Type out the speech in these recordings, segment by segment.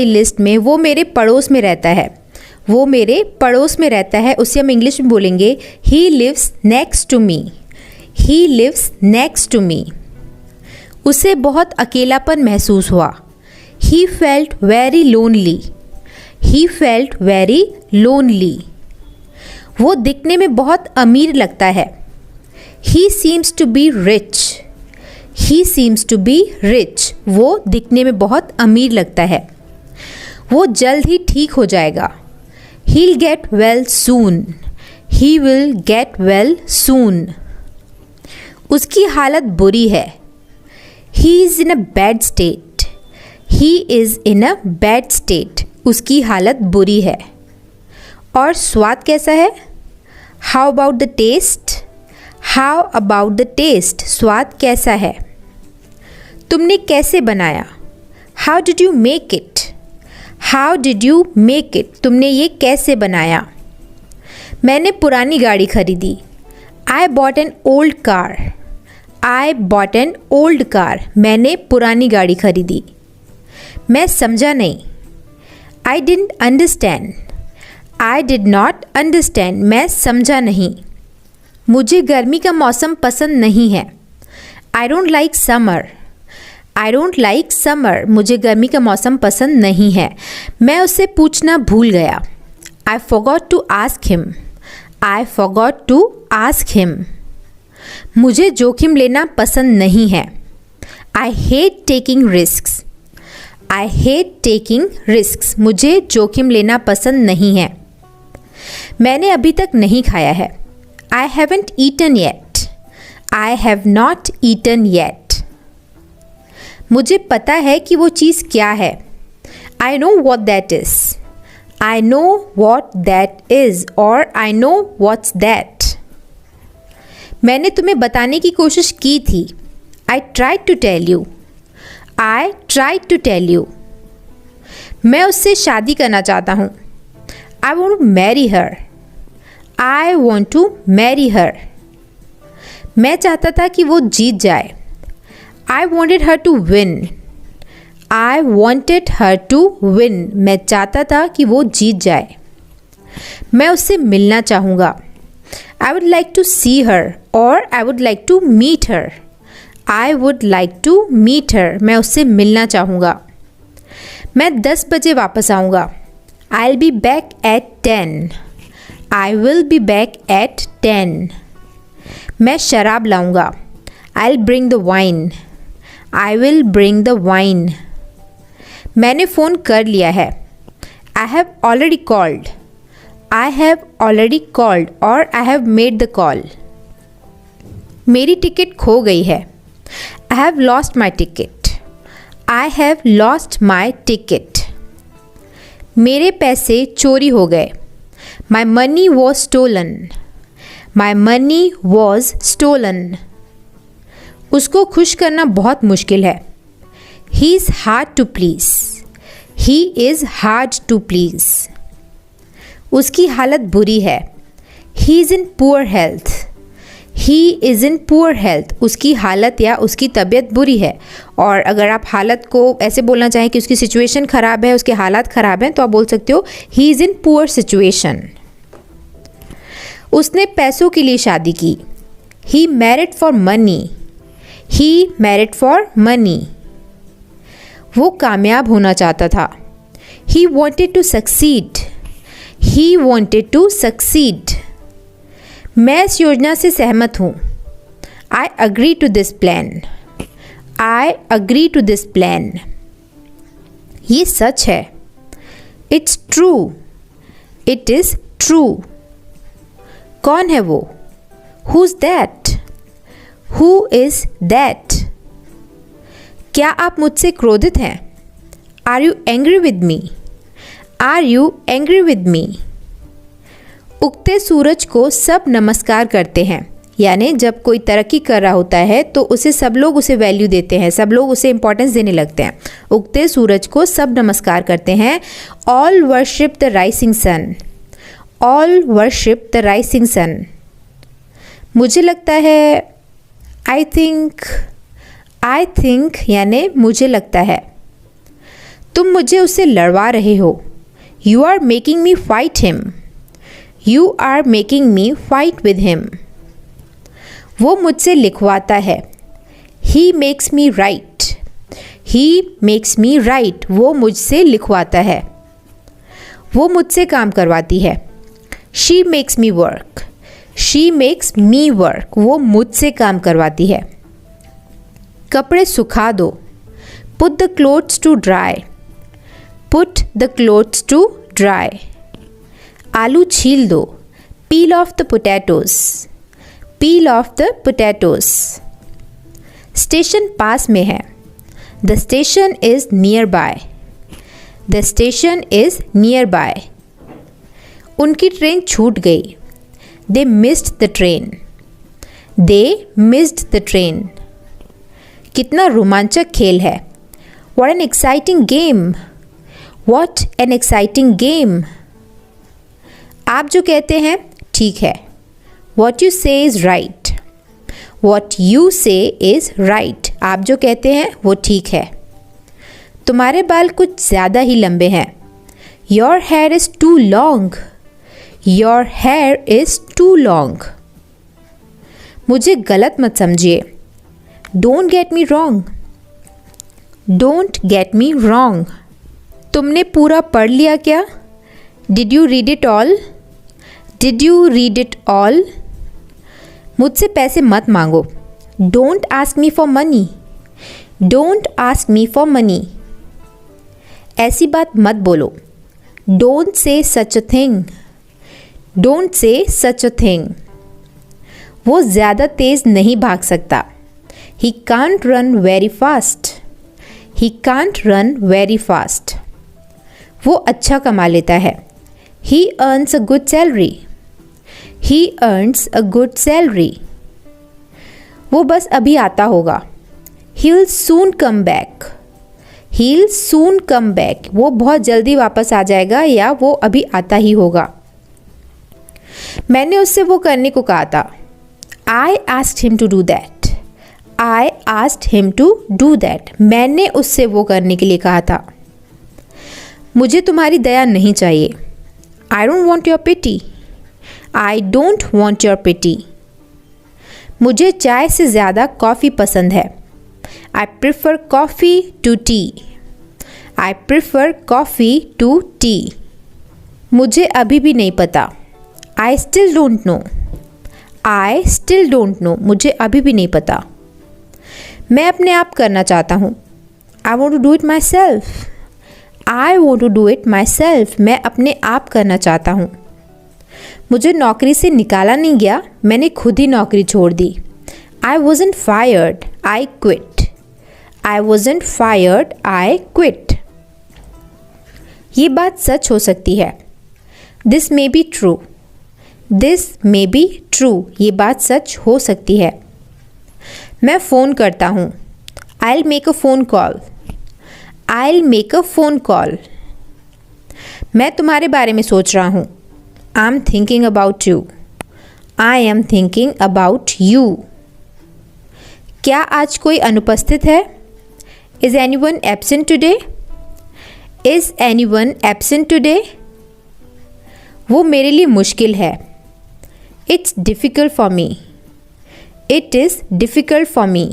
List में, वो मेरे पड़ोस में रहता है। वो मेरे पड़ोस में रहता है, उसे हम इंग्लिश में बोलेंगे he lives next to me. He lives next to me. उसे बहुत अकेलापन महसूस हुआ। He felt very lonely. He felt very lonely. वो दिखने में बहुत अमीर लगता है। He seems to be rich. He seems to be rich. वो दिखने में बहुत अमीर लगता है। वो जल्द ही ठीक हो जाएगा। He'll get well soon. He will get well soon. उसकी हालत बुरी है। He is in a bad state. He is in a bad state. उसकी हालत बुरी है। और स्वाद कैसा है? How about the taste? How about the taste? स्वाद कैसा है? तुमने कैसे बनाया? How did you make it? How did you make it? तुमने ये कैसे बनाया? मैंने पुरानी गाड़ी खरीदी। I bought an old car. I bought an old car. मैंने पुरानी गाड़ी खरीदी। मैं समझा नहीं। I didn't understand. I did not understand. मैं समझा नहीं। मुझे गर्मी का मौसम पसंद नहीं है। I don't like summer. I don't like summer. मुझे गर्मी का मौसम पसंद नहीं है। मैं उससे पूछना भूल गया। I forgot to ask him. I forgot to ask him. मुझे जोखिम लेना पसंद नहीं है। I hate taking risks. I hate taking risks. मुझे जोखिम लेना पसंद नहीं है। मैंने अभी तक नहीं खाया है। I haven't eaten yet. I have not eaten yet. मुझे पता है कि वो चीज़ क्या है। I know what that is. I know what that is. और I know what's that. मैंने तुम्हें बताने की कोशिश की थी। I tried to tell you. I tried to tell you. मैं उससे शादी करना चाहता हूँ। I want to marry her. I want to marry her. मैं चाहता था कि वो जीत जाए। I wanted her to win. I wanted her to win. मैं चाहता था कि वो जीत जाए। मैं उससे मिलना चाहूँगा। I would like to see her or I would like to meet her. I would like to meet her. मैं उससे मिलना चाहूँगा। मैं 10 बजे वापस आऊँगा। I'll be back at 10. I will be back at 10. मैं शराब लाऊँगा। I'll bring the wine. I will bring the wine. मैंने फ़ोन कर लिया है। I have already called. I have already called or I have made the call. मेरी ticket खो गई है। I have lost my ticket. I have lost my ticket. मेरे पैसे चोरी हो गए। My money was stolen. My money was stolen. उसको खुश करना बहुत मुश्किल है। He is hard to please. He is hard to please. उसकी हालत बुरी है। He is in poor health. He is in poor health. उसकी हालत या उसकी तबीयत बुरी है। और अगर आप हालत को ऐसे बोलना चाहें कि उसकी सिचुएशन ख़राब है, उसके हालात ख़राब हैं, तो आप बोल सकते हो He is in poor situation. उसने पैसों के लिए शादी की। He married for money. He married for money. वो कामयाब होना चाहता था। He wanted to succeed. He wanted to succeed. मैं इस योजना से सहमत हूँ। I agree to this plan. I agree to this plan. ये सच है। It's true. It is true. कौन है वो? Who's that? Who is that? क्या आप मुझसे क्रोधित हैं? Are you angry with me? Are you angry with me? उगते सूरज को सब नमस्कार करते हैं। यानी जब कोई तरक्की कर रहा होता है तो उसे सब लोग उसे वैल्यू देते हैं, सब लोग उसे इंपॉर्टेंस देने लगते हैं। उगते सूरज को सब नमस्कार करते हैं। All worship the rising sun. All worship the rising sun. मुझे लगता है I think यानी मुझे लगता है। तुम मुझे उससे लड़वा रहे हो। You are making me fight him. You are making me fight with him. वो मुझसे लिखवाता है। He makes me write. He makes me write. वो मुझसे लिखवाता है। वो मुझसे काम करवाती है। She makes me work. She makes me work. वो मुझसे काम करवाती है। कपड़े सुखा दो। Put the clothes to dry. Put the clothes to dry. आलू छील दो। Peel off the potatoes. Peel off the potatoes. Station पास में है। The station is nearby. The station is nearby. उनकी ट्रेन छूट गई। They missed the train. They missed the train. कितना रोमांचक खेल है। What an exciting game! What an exciting game! आप जो कहते हैं ठीक है। What you say is right. What you say is right. आप जो कहते हैं वो ठीक है। तुम्हारे बाल कुछ ज़्यादा ही लंबे हैं। Your hair is too long. Your hair is too long. मुझे गलत मत समझिए। Don't get me wrong. Don't get me wrong. तुमने पूरा पढ़ लिया क्या? Did you read it all? Did you read it all? मुझसे पैसे मत मांगो। Don't ask me for money. Don't ask me for money. ऐसी बात मत बोलो। Don't say such a thing. Don't say such a thing. वो ज़्यादा तेज़ नहीं भाग सकता। He can't run very fast. He can't run very fast. वो अच्छा कमा लेता है। He earns a good salary. He earns a good salary. वो बस अभी आता होगा। He'll soon come back. He'll soon come back. वो बहुत जल्दी वापस आ जाएगा या वो अभी आता ही होगा। मैंने उससे वो करने को कहा था। I asked him to do that. I asked him to do that. मैंने उससे वो करने के लिए कहा था। मुझे तुम्हारी दया नहीं चाहिए। I don't want your pity. I don't want your pity. मुझे चाय से ज़्यादा कॉफ़ी पसंद है। I prefer coffee to tea. I prefer coffee to tea. मुझे अभी भी नहीं पता। I still don't know. I still don't know. मुझे अभी भी नहीं पता। मैं अपने आप करना चाहता हूँ। I want to do it myself. I want to do it myself. मैं अपने आप करना चाहता हूँ। मुझे नौकरी से निकाला नहीं गया, मैंने खुद ही नौकरी छोड़ दी। I wasn't fired. I quit. I wasn't fired. I quit. ये बात सच हो सकती है। This may be true. This may be true. ये बात सच हो सकती है। मैं फ़ोन करता हूँ। I'll make a phone call. I'll make a phone call. मैं तुम्हारे बारे में सोच रहा हूँ। I'm thinking about you. I am thinking about you. क्या आज कोई अनुपस्थित है? Is anyone absent today? Is anyone absent today? वो मेरे लिए मुश्किल है। It's difficult for me. It is difficult for me.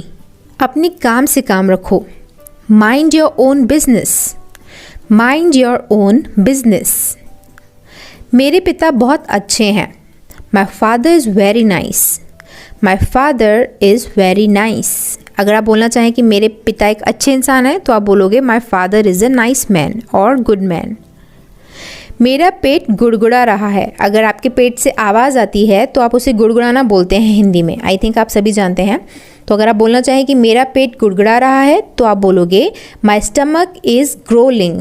अपनी काम से काम रखो। Mind your own business. Mind your own business. मेरे पिता बहुत अच्छे हैं। My father is very nice. My father is very nice. अगर आप बोलना चाहें कि मेरे पिता एक अच्छे इंसान हैं तो आप बोलोगे My father is a nice man or good man. मेरा पेट गुड़गुड़ा रहा है। अगर आपके पेट से आवाज़ आती है तो आप उसे गुड़गुड़ाना बोलते हैं हिंदी में। आई थिंक आप सभी जानते हैं। तो अगर आप बोलना चाहें कि मेरा पेट गुड़गुड़ा रहा है तो आप बोलोगे my stomach is gruelling.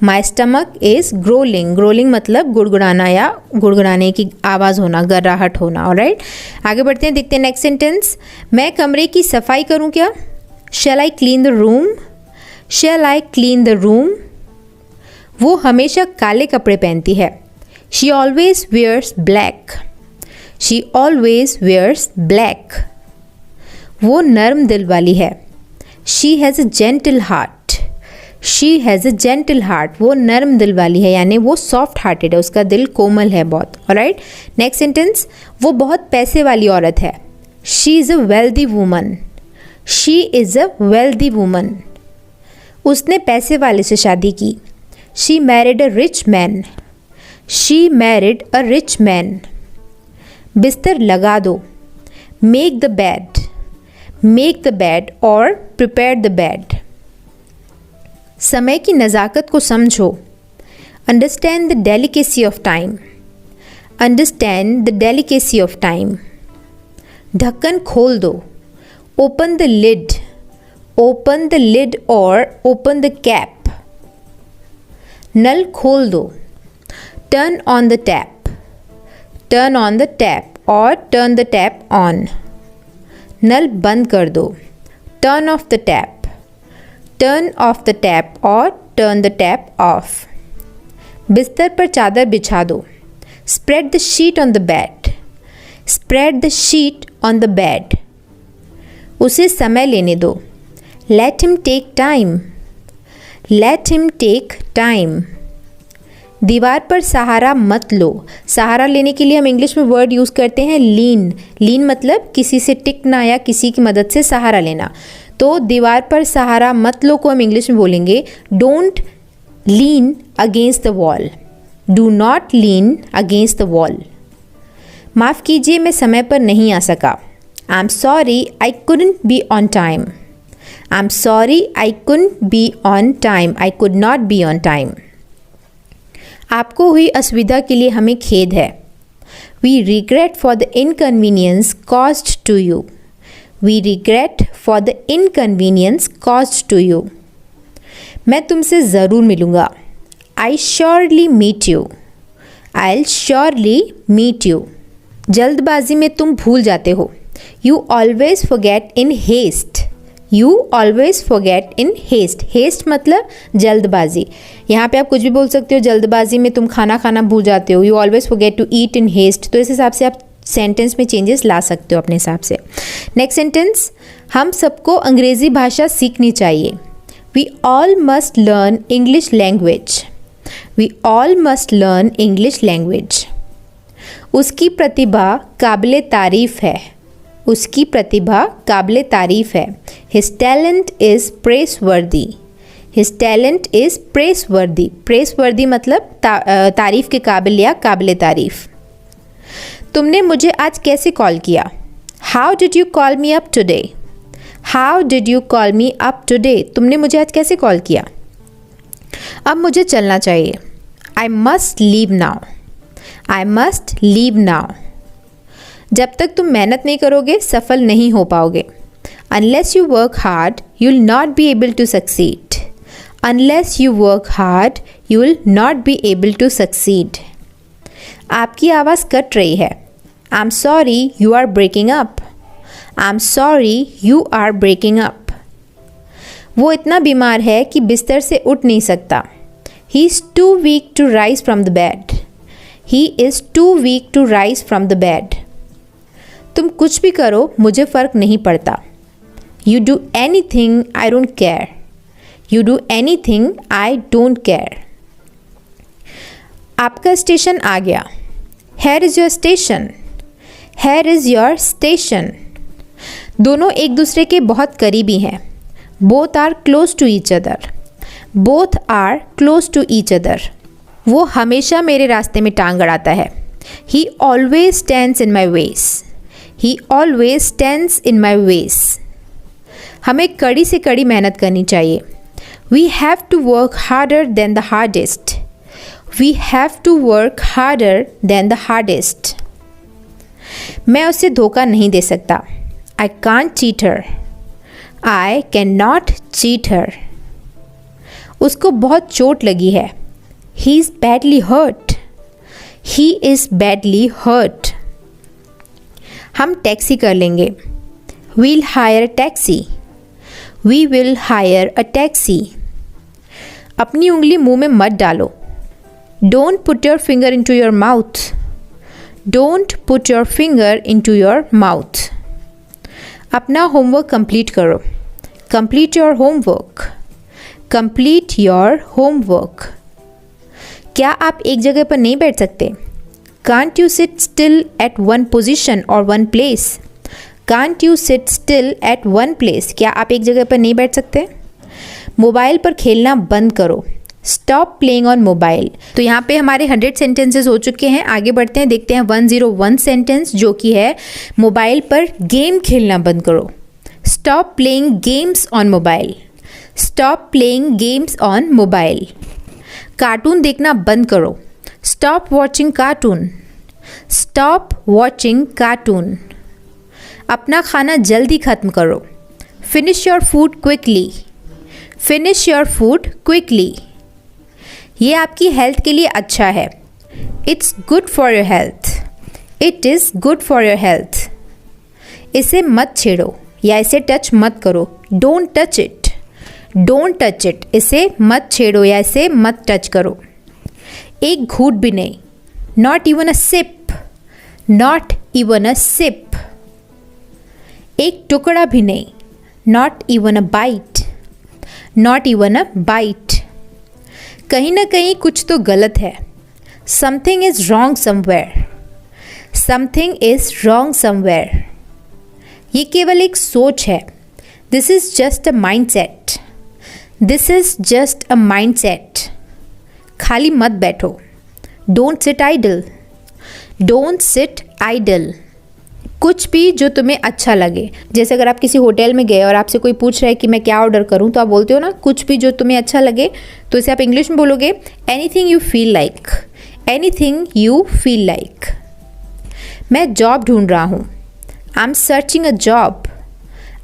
My stomach is gruelling. Gruelling मतलब गुड़गुड़ाना या गुड़गुड़ाने की आवाज़ होना, गर्राहट होना। ऑलराइट, आगे बढ़ते हैं, देखते हैं नेक्स्ट सेंटेंस। मैं कमरे की सफाई करूँ क्या? Shall I clean the room? Shall I clean the room? वो हमेशा काले कपड़े पहनती है। She always wears black. She always wears black. वो नर्म दिल वाली है। She has a gentle heart. She has a gentle heart, वो नरम दिल वाली है, यानी वो सॉफ्ट हार्टेड है, उसका दिल कोमल है बहुत। ऑलराइट, नेक्स्ट सेंटेंस, वो बहुत पैसे वाली औरत है। She is a wealthy woman, she is a wealthy woman, उसने पैसे वाले से शादी की। She married a rich man, she married a rich man, बिस्तर लगा दो। Make the bed, make the bed और प्रिपेयर द बेड, समय की नज़ाकत को समझो। Understand the delicacy of time, understand the delicacy of time, ढक्कन खोल दो। Open the lid, open the lid और ओपन द कैप, नल खोल दो। Turn on the tap, turn on the tap और टर्न द टैप ऑन, नल बंद कर दो। Turn off the tap, turn off the tap और टर्न द टैप ऑफ, बिस्तर पर चादर बिछा दो। Spread the sheet on the bed, spread the sheet on the bed, उसे समय लेने दो। Let him take time, let him take time, दीवार पर सहारा मत लो। सहारा लेने के लिए हम इंग्लिश में वर्ड यूज़ करते हैं लीन। लीन मतलब किसी से टिकना या किसी की मदद से सहारा लेना। तो दीवार पर सहारा मत लो को हम इंग्लिश में बोलेंगे don't lean against the wall, do not lean against the wall. माफ़ कीजिए, मैं समय पर नहीं आ सका। I am sorry I couldn't be on time, I am sorry I couldn't be on time, I could not be on time. आपको हुई असुविधा के लिए हमें खेद है। We regret for the inconvenience caused to you, we regret for the inconvenience caused to you. मैं तुमसे ज़रूर मिलूँगा। I surely meet you, I will surely meet you. जल्दबाजी में तुम भूल जाते हो। You always forget in haste, you always forget in haste. Haste मतलब जल्दबाजी। यहाँ पे आप कुछ भी बोल सकते हो, जल्दबाजी में तुम खाना खाना भूल जाते हो। You always forget to eat in haste. तो इस हिसाब से आप सेंटेंस में चेंजेस ला सकते हो अपने हिसाब से। नेक्स्ट सेंटेंस, हम सबको अंग्रेज़ी भाषा सीखनी चाहिए। We all must learn English language, we all must learn English language. उसकी प्रतिभा काबिले तारीफ़ है, उसकी प्रतिभा काबिले तारीफ़ है। His talent is praiseworthy, his talent is praiseworthy. Praiseworthy मतलब तारीफ़ के काबिल या काबिले तारीफ़। तुमने मुझे आज कैसे कॉल किया? How did you call me up today, how did you call me up today. तुमने मुझे आज कैसे कॉल किया? अब मुझे चलना चाहिए। I must leave now, I must leave now. जब तक तुम मेहनत नहीं करोगे सफल नहीं हो पाओगे। Unless you work hard you will not be able to succeed, unless you work hard you will not be able to succeed. आपकी आवाज़ कट रही है। I am sorry you are breaking up, I am sorry you are breaking up. वो इतना बीमार है कि बिस्तर से उठ नहीं सकता। He is too weak to rise from the bed, he is too weak to rise from the bed. तुम कुछ भी करो मुझे फ़र्क नहीं पड़ता। You do any thing I don't care, you do any thing I don't care. आपका station आ गया। Here is your station, here is your station. दोनों एक दूसरे के बहुत करीबी हैं। Both are close to each other, both are close to each other. वो हमेशा मेरे रास्ते में टांग अड़ाता है। He always stands in my ways, he always stands in my ways. हमें कड़ी से कड़ी मेहनत करनी चाहिए। We have to work harder than the hardest, we have to work harder than the hardest. मैं उसे धोखा नहीं दे सकता। I can't cheat her, I can not cheat her. उसको बहुत चोट लगी है। He is badly hurt, he is badly hurt. हम टैक्सी कर लेंगे। We'll hire a taxi, we will hire a taxi. अपनी उंगली मुंह में मत डालो। Don't put your finger into your mouth, don't put your finger into your mouth. अपना होमवर्क कंप्लीट करो। Complete your homework, complete your homework. क्या आप एक जगह पर नहीं बैठ सकते? Can't you sit still at one position और one place. Can't you sit still at one place. क्या आप एक जगह पर नहीं बैठ सकते? मोबाइल पर खेलना बंद करो। Stop playing on mobile. तो यहाँ पे हमारे 100 सेंटेंसेस हो चुके हैं। आगे बढ़ते हैं, देखते हैं 101 सेंटेंस जो कि है मोबाइल पर गेम खेलना बंद करो। Stop playing games on mobile. Stop playing games on mobile. Cartoon देखना बंद करो। Stop watching cartoon. Stop watching cartoon. अपना खाना जल्दी खत्म करो। Finish your food quickly. Finish your food quickly. ये आपकी हेल्थ के लिए अच्छा है। It's good for your health. It is good for your health. इसे मत छेड़ो या इसे टच मत करो। Don't touch it. Don't touch it. इसे मत छेड़ो या इसे मत टच करो। एक घूंट भी नहीं। Not even a sip. Not even a sip. एक टुकड़ा भी नहीं। Not even a bite. Not even a bite. कहीं ना कहीं कुछ तो गलत है। Something is wrong somewhere. Something is wrong somewhere. ये केवल एक सोच है। This is just a mind set. This is just a mind set. खाली मत बैठो। Don't sit idle. Don't sit idle. कुछ भी जो तुम्हें अच्छा लगे। जैसे अगर आप किसी होटल में गए और आपसे कोई पूछ रहा है कि मैं क्या ऑर्डर करूं, तो आप बोलते हो ना कुछ भी जो तुम्हें अच्छा लगे। तो इसे आप इंग्लिश में बोलोगे anything you feel like. Anything you feel like. मैं जॉब ढूंढ रहा हूँ। I am searching a job.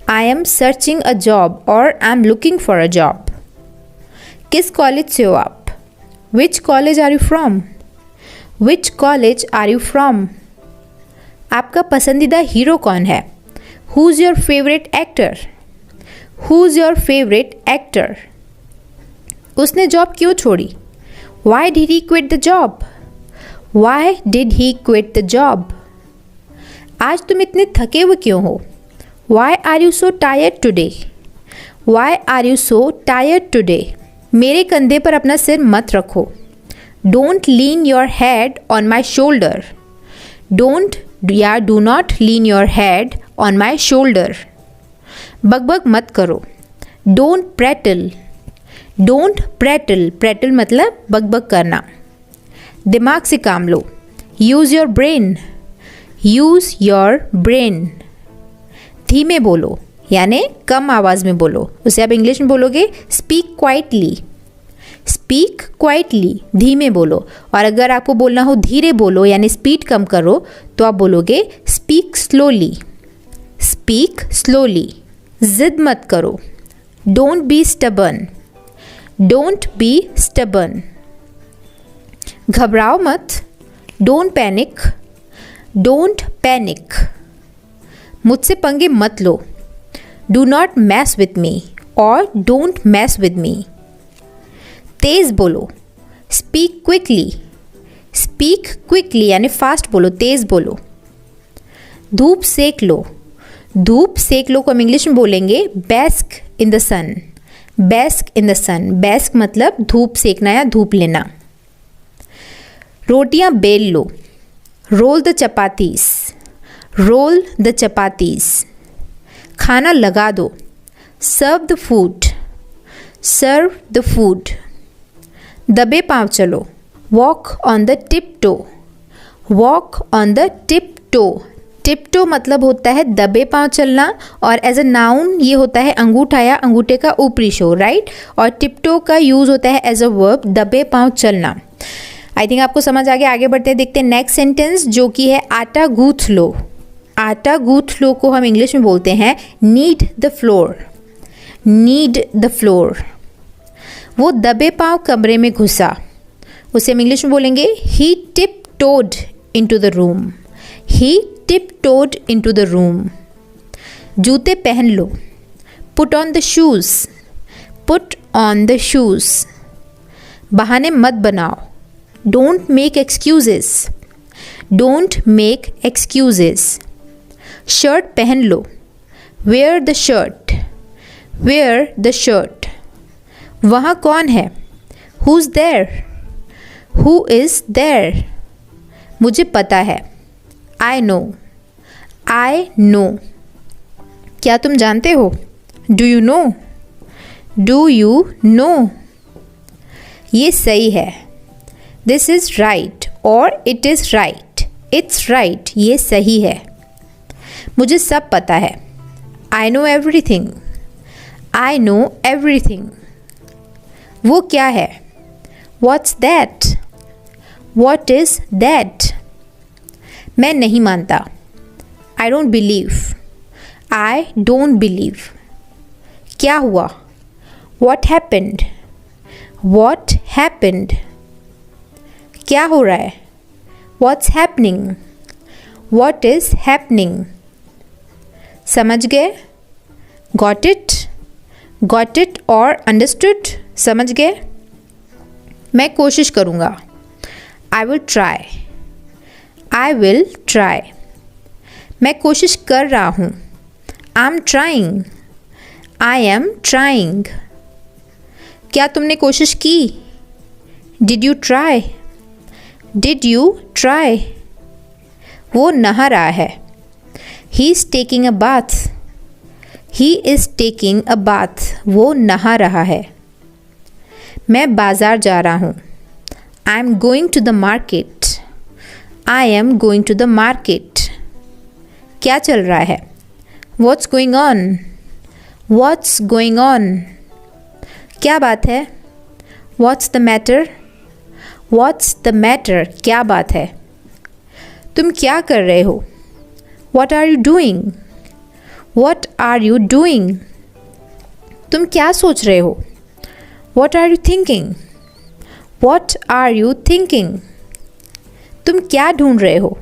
I am searching a job और I am looking for a job. किस कॉलेज से हो आप? Which college are you from? Which college are you from? आपका पसंदीदा हीरो कौन है? Who is your favourite actor? Who is your favourite actor? उसने जॉब क्यों छोड़ी? Why did he quit the job? Why did he quit the job? आज तुम इतने थके हुए क्यों हो? Why are you so tired today? Why are you so tired today? मेरे कंधे पर अपना सिर मत रखो। Don't lean your head on my shoulder. Don't या do not lean your head on my shoulder. बकबक मत करो। Don't prattle. Don't prattle. Prattle मतलब बकबक करना। दिमाग से काम लो। Use your brain. Use your brain. धीमे बोलो यानी कम आवाज़ में बोलो। उसे आप इंग्लिश में बोलोगे स्पीक क्वाइटली। Speak quietly. धीमे बोलो। और अगर आपको बोलना हो धीरे बोलो यानी स्पीड कम करो, तो आप बोलोगे स्पीक स्लोली। Speak slowly. जिद मत करो। Don't be stubborn. Don't be stubborn. घबराओ मत। Don't panic. Don't panic. मुझसे पंगे मत लो। Do not mess with me और डोंट मैस विथ मी। तेज़ बोलो। Speak quickly. स्पीक क्विकली यानी फास्ट बोलो, तेज़ बोलो। धूप सेक लो। धूप सेक लो को हम इंग्लिश में बोलेंगे बैस्क in the sun. बैस्क in the सन। बैस्क मतलब धूप सेकना या धूप लेना। रोटियां बेल लो। Roll the chapatis. Roll the chapatis. खाना लगा दो। Serve the food. Serve the food. दबे पांव चलो। Walk on the tip toe. Walk on the tip toe. Tip toe मतलब होता है दबे पांव चलना, और एज अ नाउन ये होता है अंगूठा या अंगूठे का ऊपरी शो, राइट। और टिप टो का यूज़ होता है एज अ वर्ब दबे पांव चलना। आई थिंक आपको समझ आ गया। आगे बढ़ते हैं, देखते हैं नेक्स्ट सेंटेंस जो कि है आटा गूंथ लो। आटा गूंथ लो को हम इंग्लिश में बोलते हैं need the floor. Need the floor. वो दबे पांव कमरे में घुसा। उसे हम इंग्लिश में बोलेंगे he tiptoed into the room. He tiptoed into the room. जूते पहन लो। Put on the shoes. Put on the shoes. बहाने मत बनाओ। Don't make excuses. Don't make excuses. Shirt पहन लो। Wear the shirt. Wear the shirt. वहाँ कौन है? Who's there? Who is there? मुझे पता है। I know. I know. क्या तुम जानते हो? Do you know? Do you know? ये सही है। This is right or it is right. It's right. ये सही है। मुझे सब पता है। I know everything. I know everything. वो क्या है? What's that? What is that? मैं नहीं मानता। I don't believe. I don't believe. क्या हुआ? What happened? What happened? क्या हो रहा है? What's happening? What is happening? समझ गए? Got it? Got it or understood? समझ गए? मैं कोशिश करूँगा। I will try. I will try. मैं कोशिश कर रहा हूँ। I'm trying. I am trying. क्या तुमने कोशिश की? Did you try? Did you try? वो नहा रहा है। He is taking a bath. He is taking a bath. वो नहा रहा है। मैं बाज़ार जा रहा हूँ। I am going to the market. I am going to the market. क्या चल रहा है? What's going on? What's going on? क्या बात है? What's the matter? What's the matter? क्या बात है? तुम क्या कर रहे हो? What are you doing? What are you doing? तुम क्या सोच रहे हो? What are you thinking? What are you thinking? तुम क्या ढूंढ रहे हो?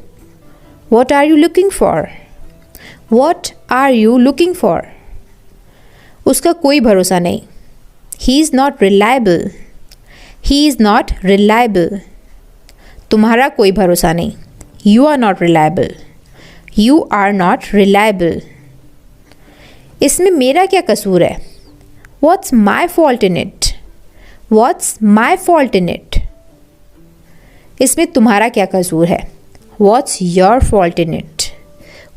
What are you looking for? What are you looking for? उसका कोई भरोसा नहीं। He is not reliable. He is not reliable. तुम्हारा कोई भरोसा नहीं। You are not reliable. You are not reliable. इसमें मेरा क्या कसूर है? What's my fault in it? What's my fault in it? इसमें तुम्हारा क्या कसूर है? What's your fault in it?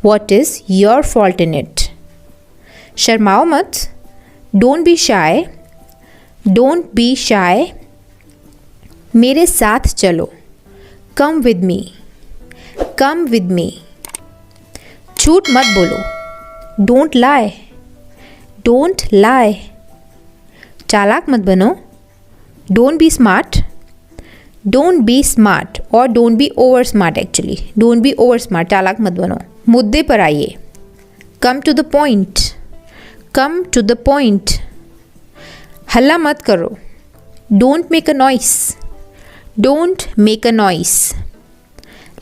What is your fault in it? शर्माओ मत। Don't be shy. Don't be shy. मेरे साथ चलो। Come with me. Come with me. झूठ मत बोलो। Don't lie. Don't lie. चालाक मत बनो। Don't be smart. Don't be smart or don't be over smart actually. Don't be over smart. चालाक मत बनो। मुद्दे पर आइए। Come to the point. Come to the point. हल्ला मत करो। Don't make a noise. Don't make a noise.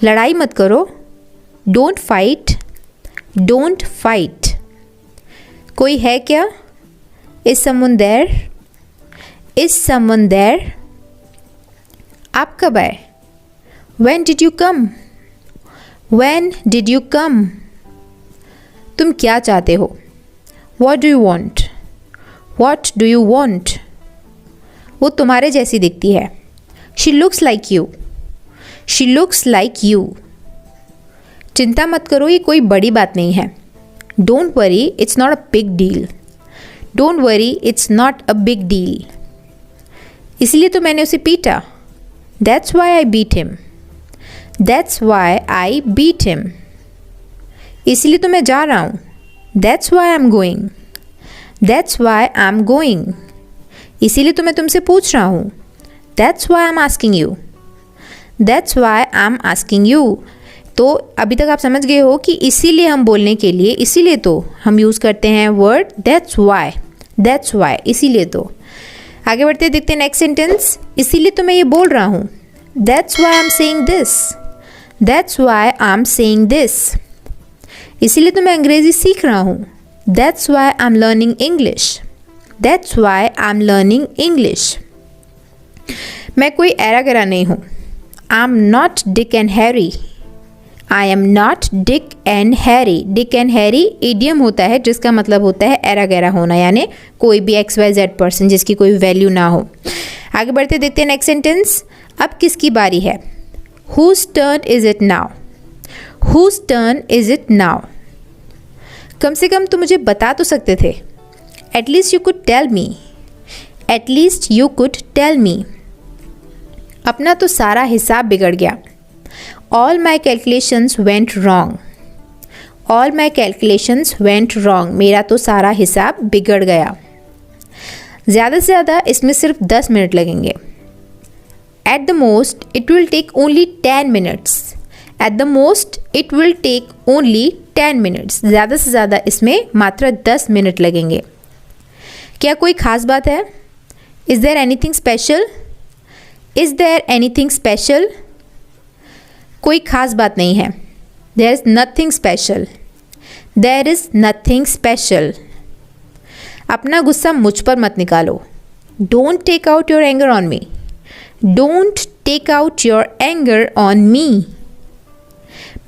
लड़ाई मत करो। Don't fight. Don't fight. कोई है क्या? Is someone there? Is someone there? आप कब आए? When did you come? When did you come? तुम क्या चाहते हो? What do you want? What do you want? वो तुम्हारे जैसी दिखती है। She looks like you. She looks like you. चिंता मत करो, ये कोई बड़ी बात नहीं है। Don't worry, it's not a big deal. Don't worry, it's not a big deal. इसलिए तो मैंने उसे पीटा। That's why I beat him. That's why I beat him. इसलिए तो मैं जा रहा हूँ। That's why I'm going. That's why I'm going. इसीलिए तो मैं तुमसे पूछ रहा हूँ। That's why I'm asking you. That's why I'm asking you. तो अभी तक आप समझ गए हो कि इसीलिए हम बोलने के लिए, इसीलिए तो हम यूज़ करते हैं word that's why. That's why. इसीलिए तो। आगे बढ़ते देखते हैं नेक्स्ट सेंटेंस। इसीलिए तो मैं ये बोल रहा हूँ। That's why I'm saying this. That's why I'm saying this. इसीलिए तो मैं अंग्रेज़ी सीख रहा हूँ। That's why I'm learning English. That's why I'm learning English. मैं कोई ऐरा गैरा नहीं हूँ। I'm not Dick and Harry. I am not Dick and Harry. Dick and Harry idiom होता है जिसका मतलब होता है एरा गैरा होना, यानी कोई भी XYZ पर्सन जिसकी कोई वैल्यू ना हो। आगे बढ़ते देखते हैं नेक्स्ट सेंटेंस। अब किसकी बारी है? Whose turn is it now? Whose turn is it now? कम से कम तो मुझे बता तो सकते थे। At least you could tell me. At least you could tell me. अपना तो सारा हिसाब बिगड़ गया। All my calculations went wrong. All my calculations went wrong. मेरा तो सारा हिसाब बिगड़ गया। ज़्यादा से ज़्यादा इसमें सिर्फ 10 मिनट लगेंगे। At the most, it will take only 10 minutes. At the most, it will take only 10 minutes. ज़्यादा से ज़्यादा इसमें मात्र 10 मिनट लगेंगे। क्या कोई ख़ास बात है? Is there anything special? Is there anything special? कोई ख़ास बात नहीं है। There is nothing special. There is nothing special. अपना गुस्सा मुझ पर मत निकालो। Don't take out your anger on me. Don't take out your anger on me.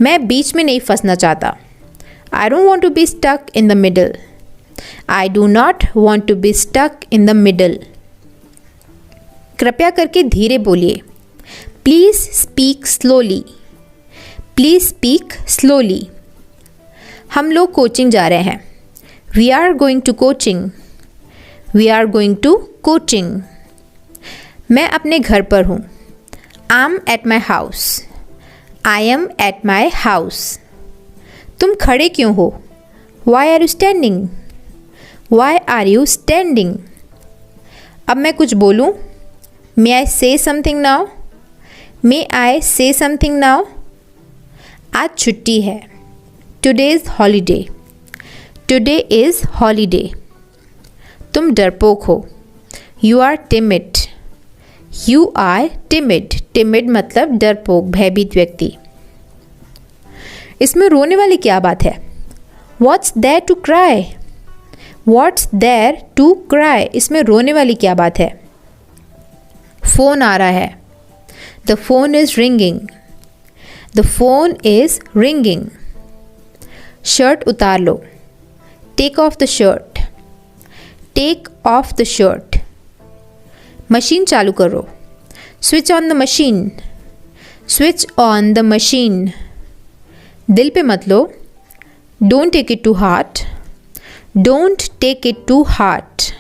मैं बीच में नहीं फंसना चाहता। I don't want to be stuck in the middle. I do not want to be stuck in the middle. कृपया करके धीरे बोलिए। Please speak slowly. Please speak slowly. हम लोग कोचिंग जा रहे हैं। We are going to coaching. We are going to coaching. मैं अपने घर पर हूँ। I'm at my house. I am at my house. तुम खड़े क्यों हो? Why are you standing? Why are you standing? अब मैं कुछ बोलूँ? May I say something now? May I say something now? आज छुट्टी है। Today is holiday. Today is holiday. तुम डरपोक हो। You are timid. You are timid. Timid मतलब डरपोक, भयभीत व्यक्ति। इसमें रोने वाली क्या बात है? What's there to cry? What's there to cry? इसमें रोने वाली क्या बात है? फ़ोन आ रहा है। The phone is ringing. The phone is ringing. Shirt उतार लो। Take off the shirt. Take off the shirt. Machine चालू करो। Switch on the machine. Switch on the machine. दिल पे मत लो। Don't take it to heart. Don't take it to heart.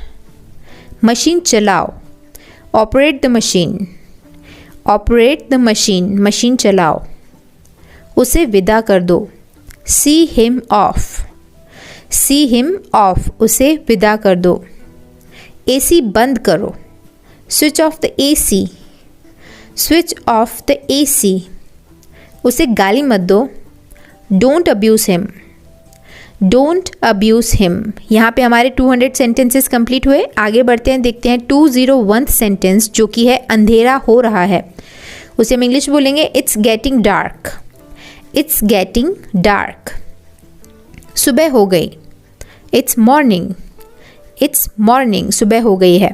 Machine चलाओ। Operate the machine. Operate the machine. Machine चलाओ। उसे विदा कर दो। See him off. See him off. उसे विदा कर दो। AC बंद करो। Switch off the AC. Switch off the AC. उसे गाली मत दो। Don't abuse him. Don't abuse him. यहाँ पे हमारे 200 सेंटेंसेस कंप्लीट हुए। आगे बढ़ते हैं, देखते हैं 201 सेंटेंस जो कि है अंधेरा हो रहा है। उसे हम इंग्लिश बोलेंगे it's getting dark. It's getting dark. सुबह हो गई। It's morning. It's morning. सुबह हो गई है।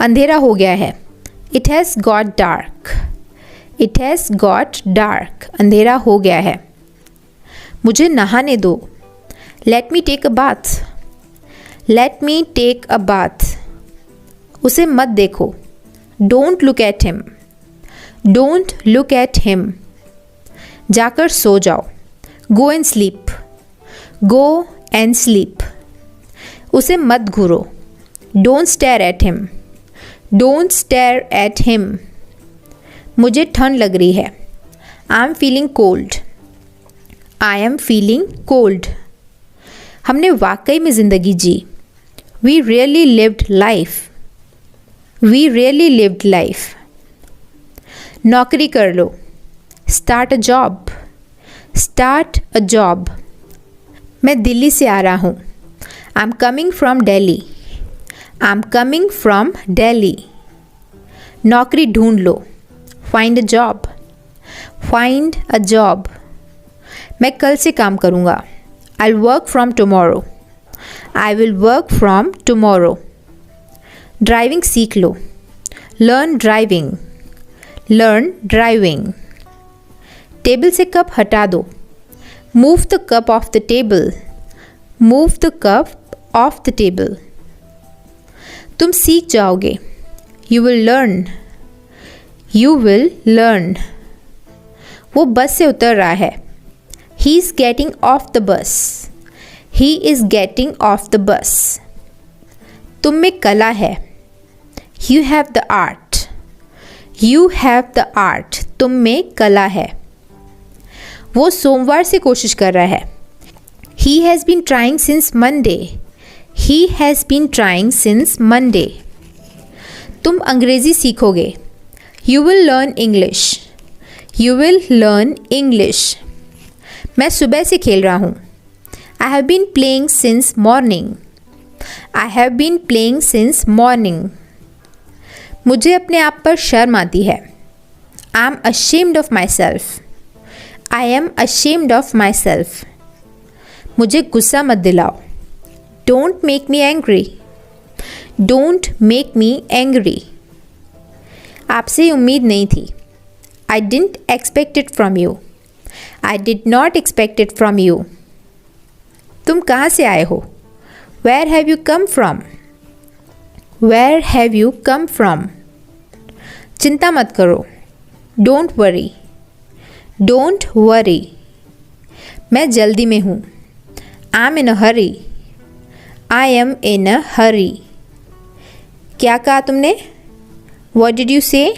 अंधेरा हो गया है। It has got dark. It has got dark. अंधेरा हो गया है। मुझे नहाने दो। Let me take a bath. Let me take a bath. उसे मत देखो। Don't look at him. Don't look at him. जाकर सो जाओ। Go and sleep. Go and sleep. उसे मत घूरो। Don't stare at him. Don't stare at him. मुझे ठंड लग रही है। I am feeling cold. I am feeling cold. हमने वाकई में ज़िंदगी जी। We really lived life. We really lived life. नौकरी कर लो। Start a job. Start a job. मैं दिल्ली से आ रहा हूँ। I am coming from Delhi. I am coming from Delhi. नौकरी ढूंढ लो। Find a job. Find a job. मैं कल से काम करूँगा। I will work from tomorrow. I will work from tomorrow. Driving सीख लो। Learn driving. Learn driving. Table से कप हटा दो। Move the cup off the table, move the cup off the table. तुम सीख जाओगे, you will learn, you will learn. वो bus से उतर रहा है, he is getting off the bus, he is getting off the bus. तुम में कला है, you have the art, you have the art. तुम में कला है। वो सोमवार से कोशिश कर रहा है, he has been trying since Monday, he has been trying since Monday. तुम अंग्रेज़ी सीखोगे, you will learn English, you will learn English. मैं सुबह से खेल रहा हूँ, I have been playing since morning, I have been playing since morning. मुझे अपने आप पर शर्म आती है, I am ashamed of my self, I am ashamed of my self. मुझे गुस्सा मत दिलाओ, don't make me angry, don't make me angry. आपसे उम्मीद नहीं थी, I didn't expect it from you, I did not expect it from you. तुम कहाँ से आए हो, where have you come from, where have you come from. चिंता मत करो, डोंट वरी, डोंट वरी। मैं जल्दी में हूँ, I am in a Hari, I am in a हरी। क्या कहा तुमने, what did you say,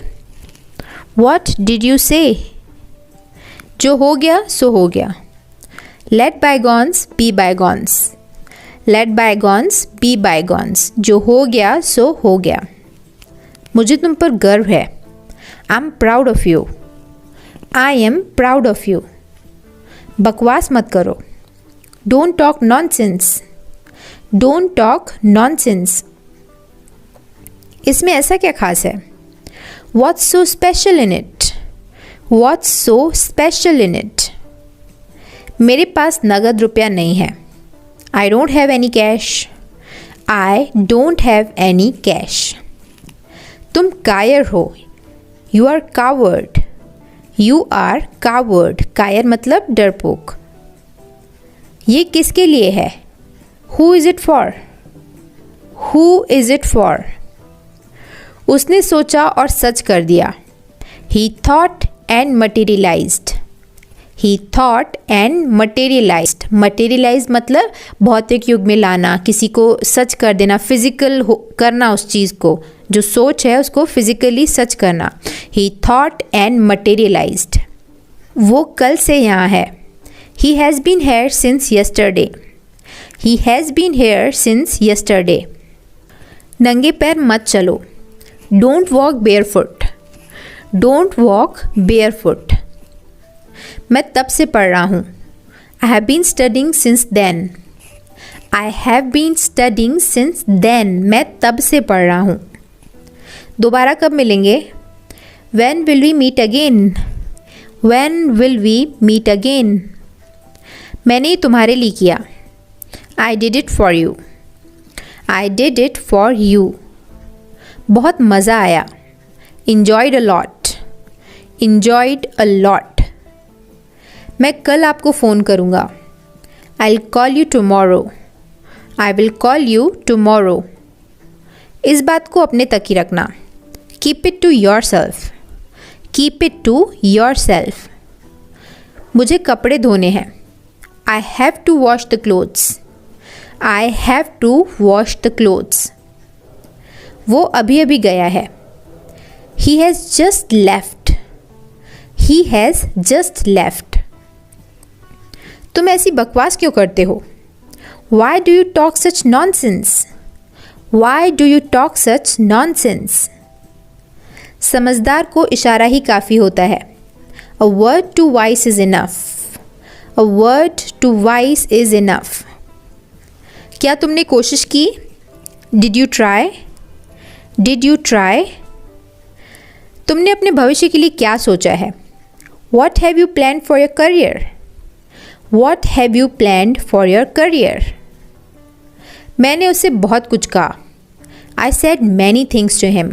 what did you say. जो हो गया सो हो गया, let bygones be bygones, let bygones be bygones. जो हो गया सो हो गया। मुझे तुम पर गर्व है, I am proud of you, I am proud of you. बकवास मत करो, don't talk nonsense, don't talk nonsense. इसमें ऐसा क्या खास है, what's so special in it, what's so special in it. मेरे पास नगद रुपया नहीं है, I don't have any cash, I don't have any cash. तुम कायर हो, you are coward, you are coward. कायर मतलब डरपोक। ये किसके लिए है, who is it for, who is it for. उसने सोचा और सच कर दिया, he thought and materialized, he thought and materialized. Materialize मतलब भौतिक युग में लाना, किसी को सच कर देना, फिजिकल करना उस चीज़ को, जो सोच है उसको फिजिकली सच करना। He thought and materialized. वो कल से यहाँ है, he has been here since yesterday, he has been here since yesterday. नंगे पैर मत चलो, don't walk barefoot, don't walk barefoot. मैं तब से पढ़ रहा हूँ, I have been studying since then, I have been studying since then. मैं तब से पढ़ रहा हूँ। दोबारा कब मिलेंगे, when will we meet again, when will we meet again. मैंने ये तुम्हारे लिए किया, I did it for you, I did it for you. बहुत मज़ा आया, enjoyed a lot, enjoyed a lot। मैं कल आपको फ़ोन करूँगा, I'll call you tomorrow, I will call you tomorrow। इस बात को अपने तक ही रखना, keep it to yourself, keep it to yourself। मुझे कपड़े धोने हैं, I have to wash the clothes, I have to wash the clothes। वो अभी अभी गया है, he has just left, he has just left। तुम ऐसी बकवास क्यों करते हो, why do you talk such nonsense, why do you talk such nonsense। समझदार को इशारा ही काफ़ी होता है, a word to wise is enough, a word to wise is enough। क्या तुमने कोशिश की, did you try, did you try. तुमने अपने भविष्य के लिए क्या सोचा है, what have you plan for your career, what have you planned for your career. मैंने उससे बहुत कुछ कहा, I said many things to him,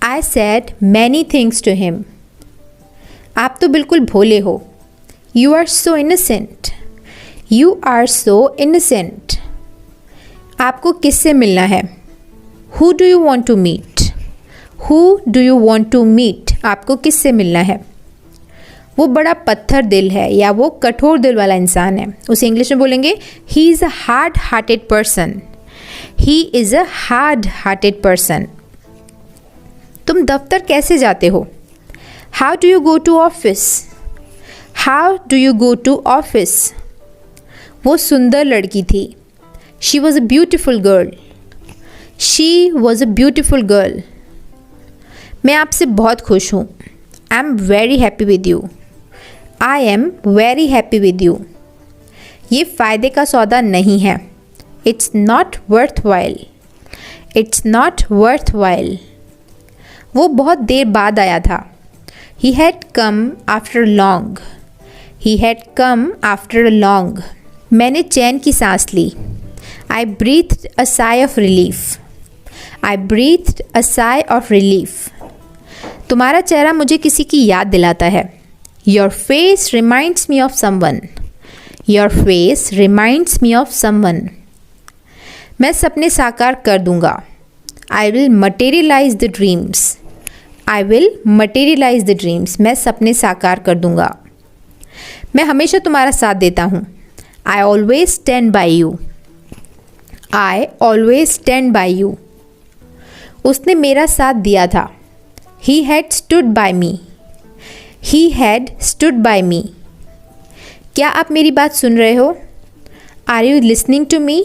I said many things to him. आप तो बिल्कुल भोले हो, You are so innocent. You are so innocent. आपको किससे मिलना है? Who do you want to meet? Who do you want to meet? आपको किससे मिलना है? वो बड़ा पत्थर दिल है या वो कठोर दिल वाला इंसान है. उसे इंग्लिश में बोलेंगे he is a hard hearted person. He is a hard hearted person. तुम दफ्तर कैसे जाते हो? How do you go to office? How do you go to office? वो सुंदर लड़की थी. She was a beautiful girl. She was a beautiful girl. मैं आपसे बहुत खुश हूँ. I am very happy with you. I am very happy with you. ये फ़ायदे का सौदा नहीं है. It's not worthwhile. It's not worthwhile. वो बहुत देर बाद आया था. He had come after long. He had come after long. मैंने चैन की सांस ली. I breathed a sigh of relief. I breathed a sigh of relief. तुम्हारा चेहरा मुझे किसी की याद दिलाता है. Your face reminds me of someone. Your face reminds me of someone. मैं सपने साकार कर दूंगा. I will materialize the dreams. I will materialize the dreams. मैं सपने साकार कर दूंगा. मैं हमेशा तुम्हारा साथ देता हूँ. I always stand by you. I always stand by you. उसने मेरा साथ दिया था. He had stood by me. He had stood by me. क्या आप मेरी बात सुन रहे हो? Are you listening to me?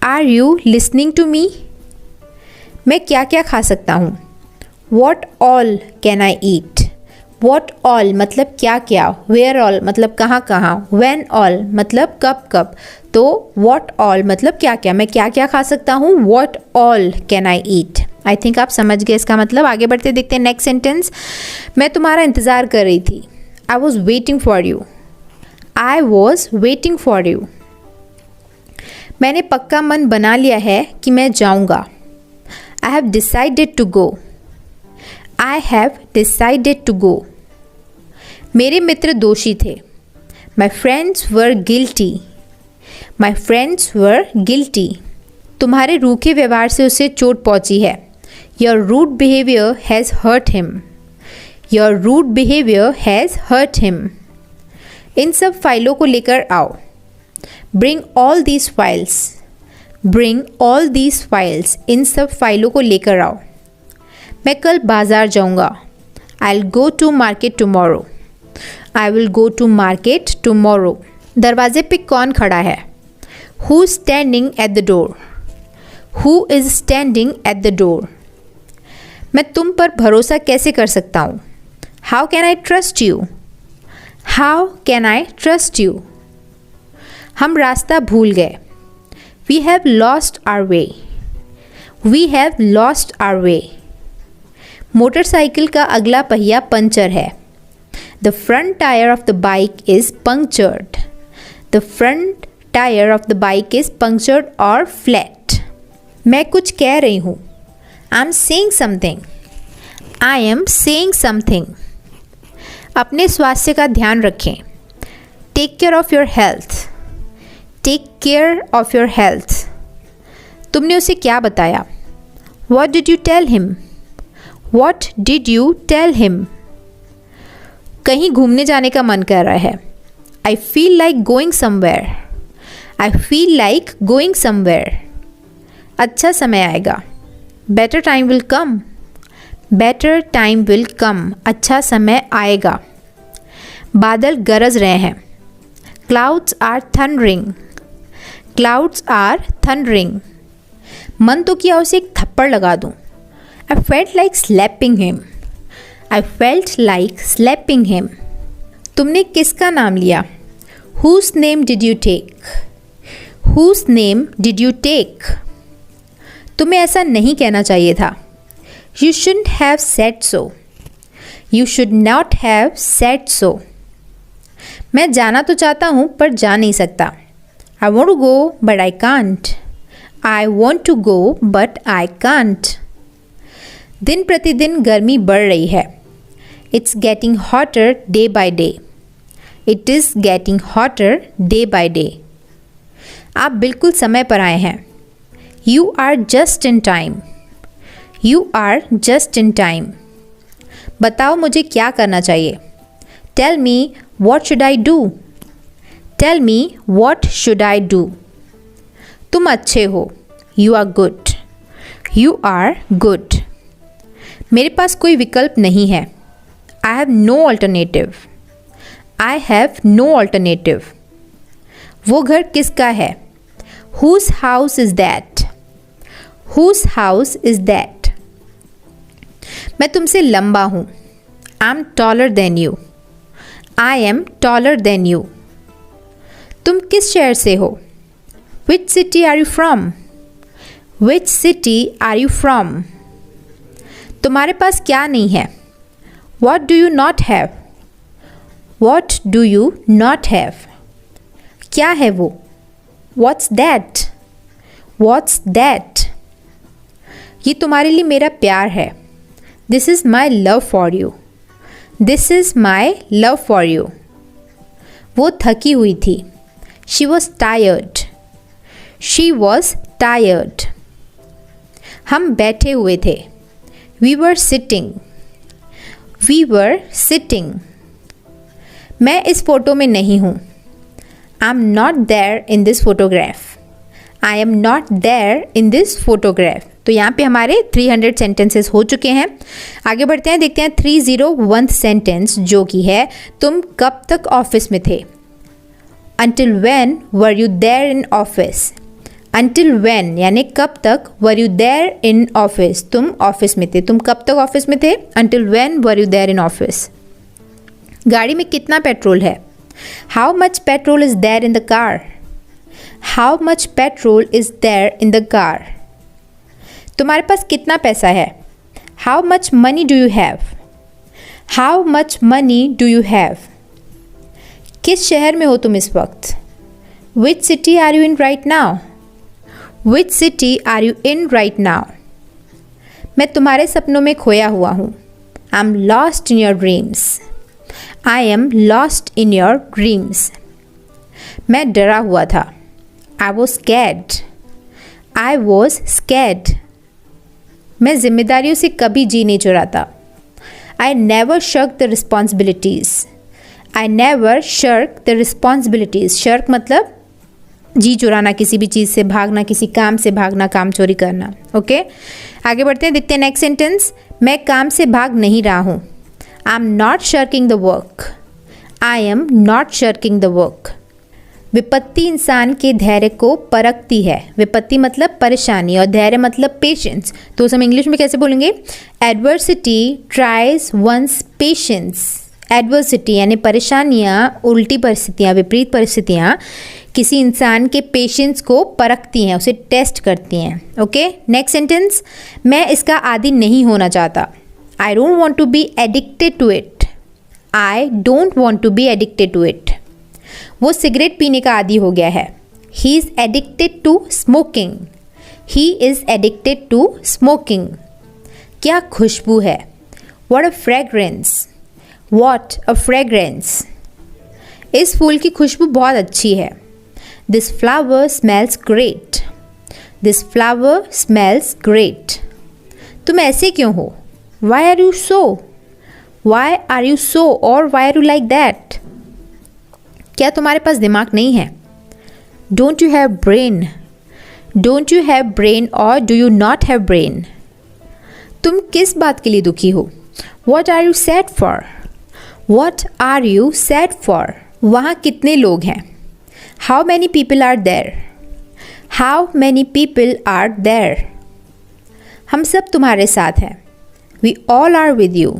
Are you listening to me? मैं क्या क्या खा सकता हूँ? What all can I eat? What all मतलब क्या क्या. Where all मतलब कहाँ कहाँ. When all मतलब कब कब. तो what all मतलब क्या क्या. मैं क्या क्या खा सकता हूँ. What all can I eat? I think आप समझ गए इसका मतलब. आगे बढ़ते देखते हैं नेक्स्ट सेंटेंस. मैं तुम्हारा इंतज़ार कर रही थी. I was waiting for you. I was waiting for you. मैंने पक्का मन बना लिया है कि मैं जाऊँगा. I have decided to go. I have decided to go. मेरे मित्र दोषी थे. My friends were guilty. My friends were guilty. तुम्हारे रूखे व्यवहार से उसे चोट पहुंची है. Your rude behavior has hurt him. Your rude behavior has hurt him. इन सब फाइलों को लेकर आओ. Bring all these files. Bring all these files. इन सब फाइलों को लेकर आओ. मैं कल बाज़ार जाऊँगा. I'll go to market tomorrow. I will go to market tomorrow. दरवाजे पे कौन खड़ा है? Who's standing at the door? Who is standing at the door? मैं तुम पर भरोसा कैसे कर सकता हूँ? How can I trust you? How can I trust you? हम रास्ता भूल गए. We have lost our way. We have lost our way. Motorcycle का अगला पहिया पंचर है. The front tire of the bike is punctured. The front tire of the bike is punctured or flat. मैं कुछ कह रही हूँ. I'm saying something. I am saying something. अपने स्वास्थ्य का ध्यान रखें. Take care of your health. Take care of your health. तुमने उसे क्या बताया? What did you tell him? What did you tell him? कहीं घूमने जाने का मन कर रहा है. I feel like going somewhere. I feel like going somewhere. अच्छा समय आएगा. Better time will come. Better time will come. अच्छा समय आएगा. बादल गरज रहे हैं. Clouds are thundering. Clouds are thundering. मन तो किया उसे एक थप्पड़ लगा दूं. I felt like slapping him. I felt like slapping him. तुमने किसका नाम लिया? Whose name did you take? Whose name did you take? तुम्हें ऐसा नहीं कहना चाहिए था. You shouldn't have said so. You should not have said so. मैं जाना तो चाहता हूँ पर जा नहीं सकता. I want to go but I can't. I want to go but I can't. दिन प्रतिदिन गर्मी बढ़ रही है. It's getting hotter day by day. It is getting hotter day by day. आप बिल्कुल समय पर आए हैं। You are just in time. You are just in time. बताओ मुझे क्या करना चाहिए। Tell me what should I do. Tell me what should I do. तुम अच्छे हो। You are good. You are good. मेरे पास कोई विकल्प नहीं है। I have no alternative. I have no alternative. वो घर किसका है। Whose house is that. Whose house is that. मैं तुमसे लंबा हूँ। I am taller than you. I am taller than you. तुम किस शहर से हो। Which city are you from. Which city are you from. तुम्हारे पास क्या नहीं है। What do you not have. What do you not have. क्या है वो। What's that. What's that. ये तुम्हारे लिए मेरा प्यार है। This is my love for you. This is my love for you. वो थकी हुई थी। She was tired. She was tired. हम बैठे हुए थे। We were sitting. We were sitting. मैं इस फोटो में नहीं हूँ। I am not there in this photograph. I am not there in this photograph. तो यहाँ पे हमारे 300 सेंटेंसेस हो चुके हैं। आगे बढ़ते हैं, देखते हैं 301 सेंटेंस जो कि है तुम कब तक ऑफिस में थे। Until when were you there in office? Until when यानी कब तक were you there in office? तुम ऑफिस में थे। तुम कब तक ऑफिस में थे? Until when were you there in office? गाड़ी में कितना पेट्रोल है? How much petrol is there in the car? How much petrol is there in the car? तुम्हारे पास कितना पैसा है? How much money do you have? How much money do you have? किस शहर में हो तुम इस वक्त? Which city are you in right now? Which city are you in right now? मैं तुम्हारे सपनों में खोया हुआ हूँ। I'm lost in your dreams. I am lost in your dreams. मैं डरा हुआ था। I was scared. I was scared. मैं जिम्मेदारियों से कभी जी नहीं चुराता। I never shirk the responsibilities. I never shirk the responsibilities. shirk मतलब जी चुराना, किसी भी चीज़ से भागना, किसी काम से भागना, काम चोरी करना। ओके आगे बढ़ते हैं, देखते हैं नेक्स्ट सेंटेंस। मैं काम से भाग नहीं रहा हूँ। I am not shirking the work. I am not shirking the work. विपत्ति इंसान के धैर्य को परखती है। विपत्ति मतलब परेशानी और धैर्य मतलब पेशेंस। तो उसे हम इंग्लिश में कैसे बोलेंगे? Adversity tries one's patience. Adversity यानी परेशानियाँ, उल्टी परिस्थितियाँ, विपरीत परिस्थितियाँ किसी इंसान के पेशेंस को परखती हैं, उसे टेस्ट करती हैं। Okay next sentence. मैं इसका आदी नहीं होना चाहता। I don't want to be addicted to it. I don't want to be addicted to it. वो सिगरेट पीने का आदी हो गया है। He is addicted to smoking. He is addicted to smoking. क्या खुशबू है। What a fragrance. What a fragrance. इस फूल की खुशबू बहुत अच्छी है। This flower smells great. This flower smells great. तुम ऐसे क्यों हो? Why are you so? Why are you so? Or why are you like that? क्या तुम्हारे पास दिमाग नहीं है? Don't you have brain? Don't you have brain or do you not have brain? तुम किस बात के लिए दुखी हो? What are you sad for? What are you sad for? वहाँ कितने लोग हैं? How many people are there? How many people are there? हम सब तुम्हारे साथ हैं। We all are with you.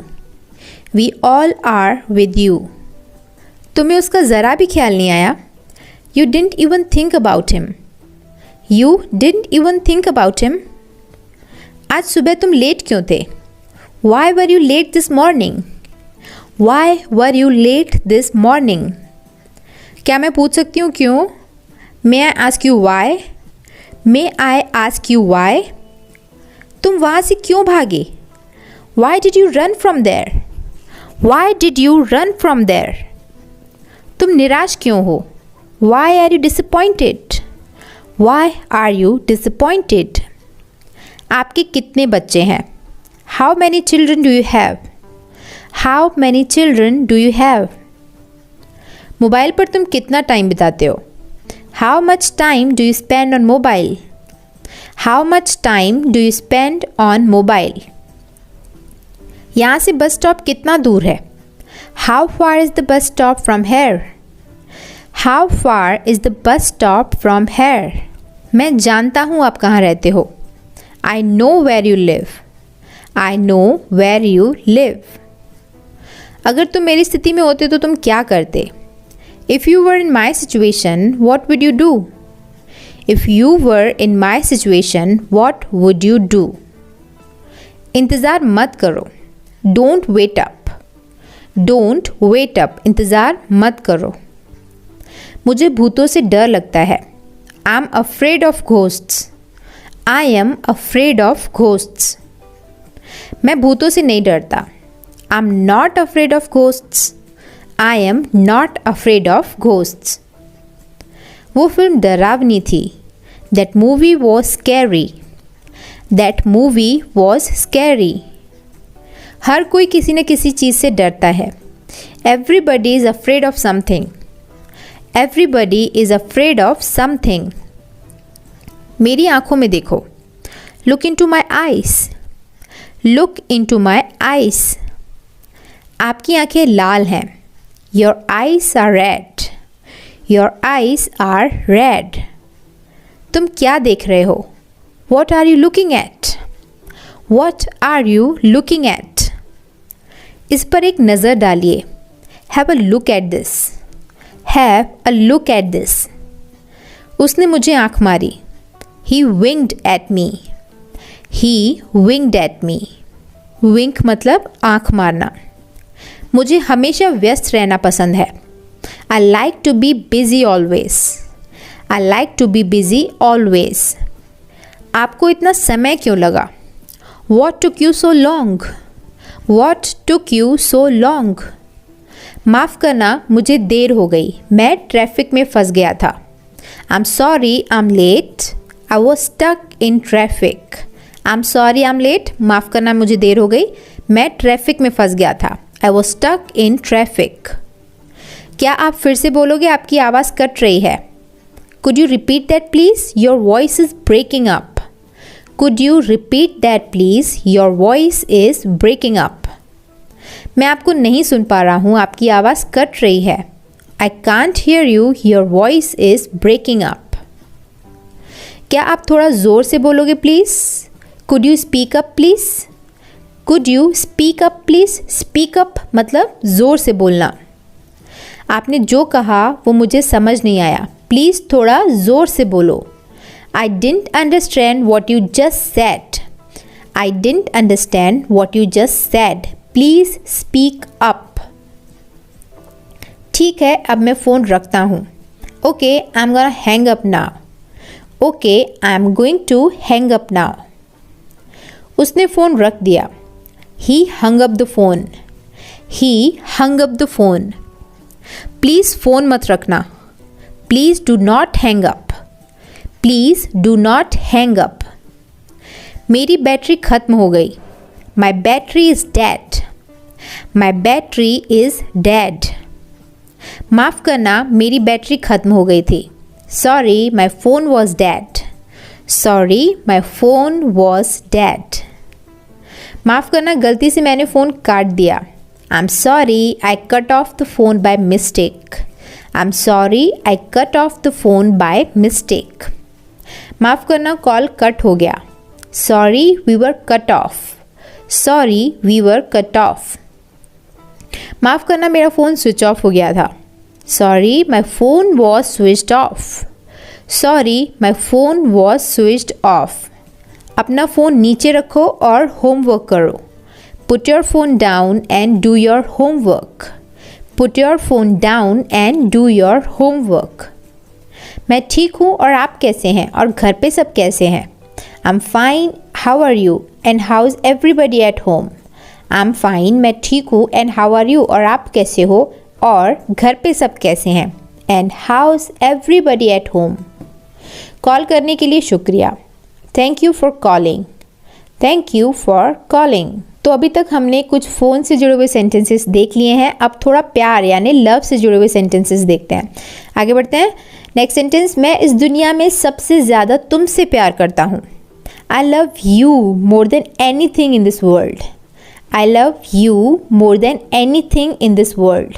We all are with you. तुम्हें उसका ज़रा भी ख्याल नहीं आया? You didn't even think about him. You didn't even think about him. आज सुबह तुम लेट क्यों थे? Why were you late this morning? Why were you late this morning? क्या मैं पूछ सकती हूँ क्यों? May I ask you why? May I ask you why? तुम वहाँ से क्यों भागे? Why did you run from there? Why did you run from there? तुम निराश क्यों हो? Why are you disappointed? Why are you disappointed? आपके कितने बच्चे हैं? How many children do you have? How many children do you have? Mobile पर तुम कितना टाइम बिताते हो? How much time do you spend on mobile? How much time do you spend on mobile? यहाँ से बस स्टॉप कितना दूर है? How far is the bus stop from here? How far is the bus stop from here? मैं जानता हूँ आप कहाँ रहते हो. I know where you live. I know where you live. अगर तुम मेरी स्थिति में होते तो तुम क्या करते? If you were in my situation, what would you do? If you were in my situation, what would you do? इंतज़ार मत करो. Don't wait up. Don't wait up. इंतज़ार मत करो. मुझे भूतों से डर लगता है. I'm afraid of ghosts. I am afraid of ghosts. मैं भूतों से नहीं डरता. I'm not afraid of ghosts. I am not afraid of ghosts. वो फिल्म डरावनी थी. That movie was scary. That movie was scary. हर कोई किसी न किसी चीज़ से डरता है. Everybody is afraid of something. Everybody is afraid of something. मेरी आँखों में देखो. Look into my eyes. Look into my eyes. आपकी आँखें लाल हैं. Your eyes are red. Your eyes are red. तुम क्या देख रहे हो? What are you looking at? What are you looking at? इस पर एक नज़र डालिए. Have a look at this. Have a look at this. उसने मुझे आँख मारी. He winked at me. He winked at me. Wink मतलब आँख मारना. मुझे हमेशा व्यस्त रहना पसंद है. I like to be busy always. I like to be busy always. आपको इतना समय क्यों लगा? What took you so long? What took you so long? माफ़ करना, मुझे देर हो गई. मैं ट्रैफिक में फंस गया था. I'm sorry, I'm late. I was stuck in traffic. I'm sorry, I'm late. माफ़ करना, मुझे देर हो गई. मैं ट्रैफिक में फंस गया था. I was stuck in traffic. क्या आप फिर से बोलोगे? आपकी आवाज़ कट रही है. Could you repeat that please? Your voice is breaking up. Could you repeat that please? Your voice is breaking up. मैं आपको नहीं सुन पा रहा हूँ. आपकी आवाज़ कट रही है. I can't hear you. Your voice is breaking up. क्या आप थोड़ा ज़ोर से बोलोगे please? Could you speak up please? Could you speak up please? Speak up मतलब ज़ोर से बोलना. आपने जो कहा वो मुझे समझ नहीं आया. प्लीज़ थोड़ा ज़ोर से बोलो. I didn't understand what you just said. I didn't understand what you just said. Please speak up. ठीक है, अब मैं फ़ोन रखता हूँ. Okay, I'm gonna hang up now. Okay, I'm going to hang up now. उसने phone रख दिया. He hung up the phone. He hung up the phone. Please phone मत रखना. Please do not hang up. Please do not hang up. मेरी battery ख़त्म हो गई. My battery is dead. My battery is dead. माफ़ करना, मेरी battery ख़त्म हो गई थी. Sorry, my phone was dead. Sorry, my phone was dead. माफ़ करना, गलती से मैंने फ़ोन काट दिया. I'm sorry, I cut off the phone by mistake. I'm sorry, I cut off the phone by mistake. माफ़ करना, कॉल कट हो गया. Sorry, we were cut off. Sorry, we were cut off. माफ़ करना, मेरा phone switch off हो गया था. Sorry, my phone was switched off. Sorry, my phone was switched off. अपना फ़ोन नीचे रखो और होमवर्क करो. Put your phone down and do your homework. Put your phone down and do your homework. मैं ठीक हूँ और आप कैसे हैं और घर पे सब कैसे हैं? I'm fine. How are you? And how's everybody at home? I'm fine. मैं ठीक हूँ and how are you? और आप कैसे हो? और घर पे सब कैसे हैं, and how is everybody at home. Call करने के लिए शुक्रिया, thank you for calling, thank you for calling. तो अभी तक हमने कुछ फ़ोन से जुड़े हुए सेंटेंसेस देख लिए हैं, अब थोड़ा प्यार यानी लव से जुड़े हुए सेंटेंसेस देखते हैं। आगे बढ़ते हैं। नेक्स्ट सेंटेंस, मैं इस दुनिया में सबसे ज़्यादा तुमसे प्यार करता हूँ। I love you more than any thing in this world. I love you more than any thing in this world.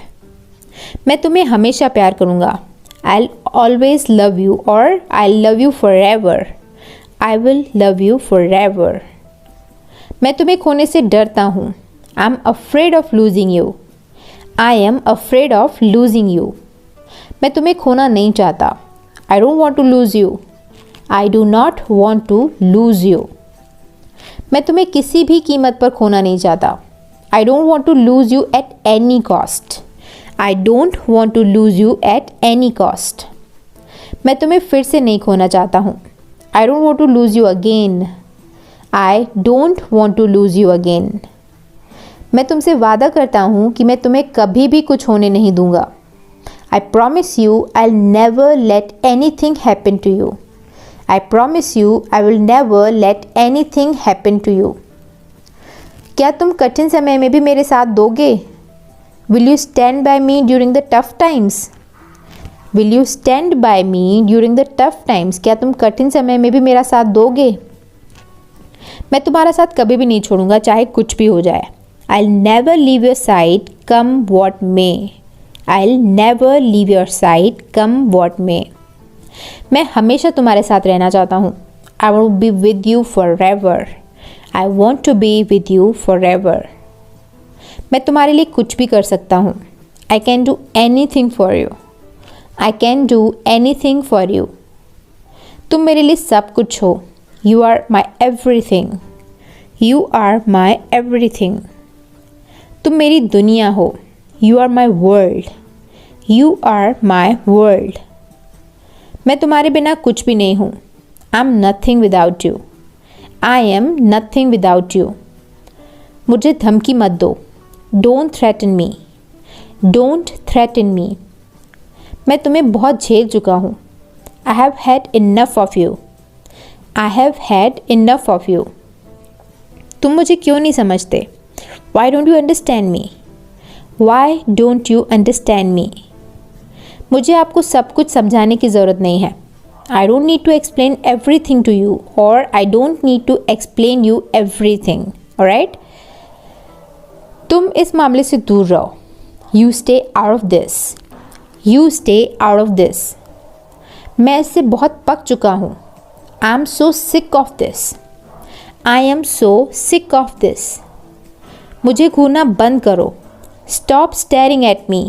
मैं तुम्हें हमेशा प्यार करूँगा। आई ऑलवेज लव यू और I love you for ever. I will love you for ever. मैं तुम्हें खोने से डरता हूँ। I am afraid of losing you. I am afraid of losing you. मैं तुम्हें खोना नहीं चाहता। I don't want to lose you. I do not want to lose you. मैं तुम्हें किसी भी कीमत पर खोना नहीं चाहता। I don't want to lose you at any cost. I don't want to lose you at any cost. मैं तुम्हें फिर से नहीं खोना चाहता हूँ। I don't want to lose you again. I don't want to lose you again. मैं तुमसे वादा करता हूँ कि मैं तुम्हें कभी भी कुछ होने नहीं दूंगा। I promise you I will never let anything happen to you. I promise you I will never let anything happen to you. क्या तुम कठिन समय में भी मेरे साथ दोगे? Will you stand by me during the tough times. Will you stand by me during the tough times. क्या तुम कठिन समय में भी मेरा साथ दोगे? मैं तुम्हारा साथ कभी भी नहीं छोड़ूंगा, चाहे कुछ भी हो जाए। I will never leave your side come what may. I will never leave your side come what may. मैं हमेशा तुम्हारे साथ रहना चाहता हूँ। I want be with you for ever. I want to be with you for ever. मैं तुम्हारे लिए कुछ भी कर सकता हूँ। I can do any thing for you. I can do any thing for you. तुम मेरे लिए सब कुछ हो। You are my everything. You are my everything. तुम मेरी दुनिया हो। You are my world. You are my world. मैं तुम्हारे बिना कुछ भी नहीं हूँ। I'm nothing without you. I am nothing without you. मुझे धमकी मत दो। Don't threaten me. Don't threaten me. मैं तुम्हें बहुत झेल चुका हूँ। I have had enough of you. I have had enough of you. तुम मुझे क्यों नहीं समझते? Why don't you understand me? Why don't you understand me? मुझे आपको सब कुछ समझाने की ज़रूरत नहीं है। I don't need to explain everything to you or I don't need to explain you everything. Alright? तुम इस मामले से दूर रहो। You stay out of this. You stay out of this. मैं इससे बहुत पक चुका हूँ। I am so sick of this. I am so sick of this. मुझे घूरना बंद करो। Stop staring at me.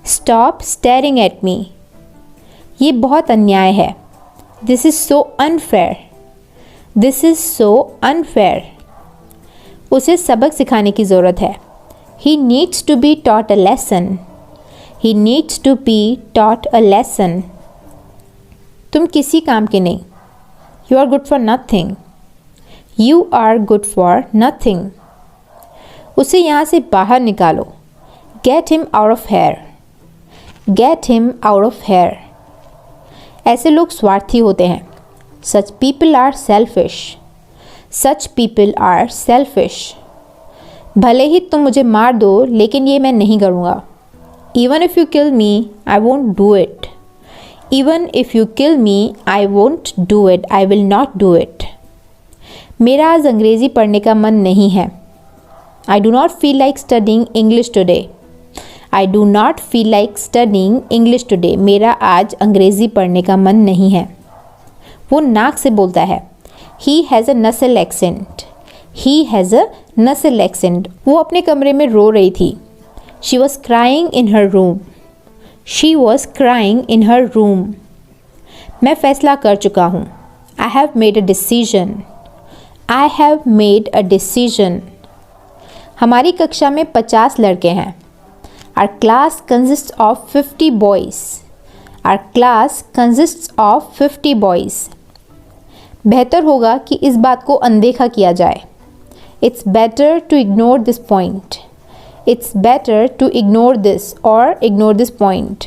Stop staring at me. ये बहुत अन्याय है। This is so unfair. This is so unfair. उसे सबक सिखाने की ज़रूरत है। He needs to be taught a lesson. He needs to be taught a lesson. तुम किसी काम के नहीं। You are good for nothing. You are good for nothing. उसे यहाँ से बाहर निकालो। Get him out of here. Get him out of here. ऐसे लोग स्वार्थी होते हैं। Such people are selfish. Such people are selfish. भले ही तुम मुझे मार दो, लेकिन ये मैं नहीं करूँगा। Even if you kill me, I won't do it. Even if you kill me, I won't do it. I will not do it. मेरा आज अंग्रेज़ी पढ़ने का मन नहीं है। I do not feel like studying English today. I do not feel like studying English today. मेरा आज अंग्रेज़ी पढ़ने का मन नहीं है। वो नाक से बोलता है। He has a nasal accent. He has a nasal accent. वो अपने कमरे में रो रही थी। She was crying in her room. She was crying in her room. मैं फ़ैसला कर चुका हूँ। I have made a decision. I have made a decision. हमारी कक्षा में 50 लड़के हैं। Our class consists of 50 boys. Our class consists of 50 boys. बेहतर होगा कि इस बात को अनदेखा किया जाए। It's better to ignore this point. It's better to ignore this or ignore this point.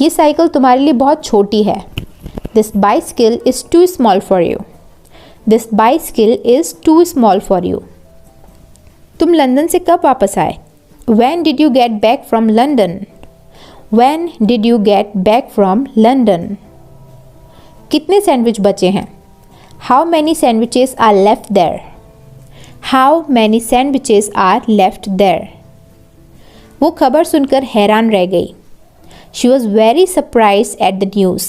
ये साइकिल तुम्हारे लिए बहुत छोटी है। This bicycle is too small for you. This bicycle is too small for you. तुम लंदन से कब वापस आए? When did you get back from London? When did you get back from London? कितने सैंडविच बचे हैं? How many sandwiches are left there? How many sandwiches are left there? वो खबर सुनकर हैरान रह गई। She was very surprised at the news.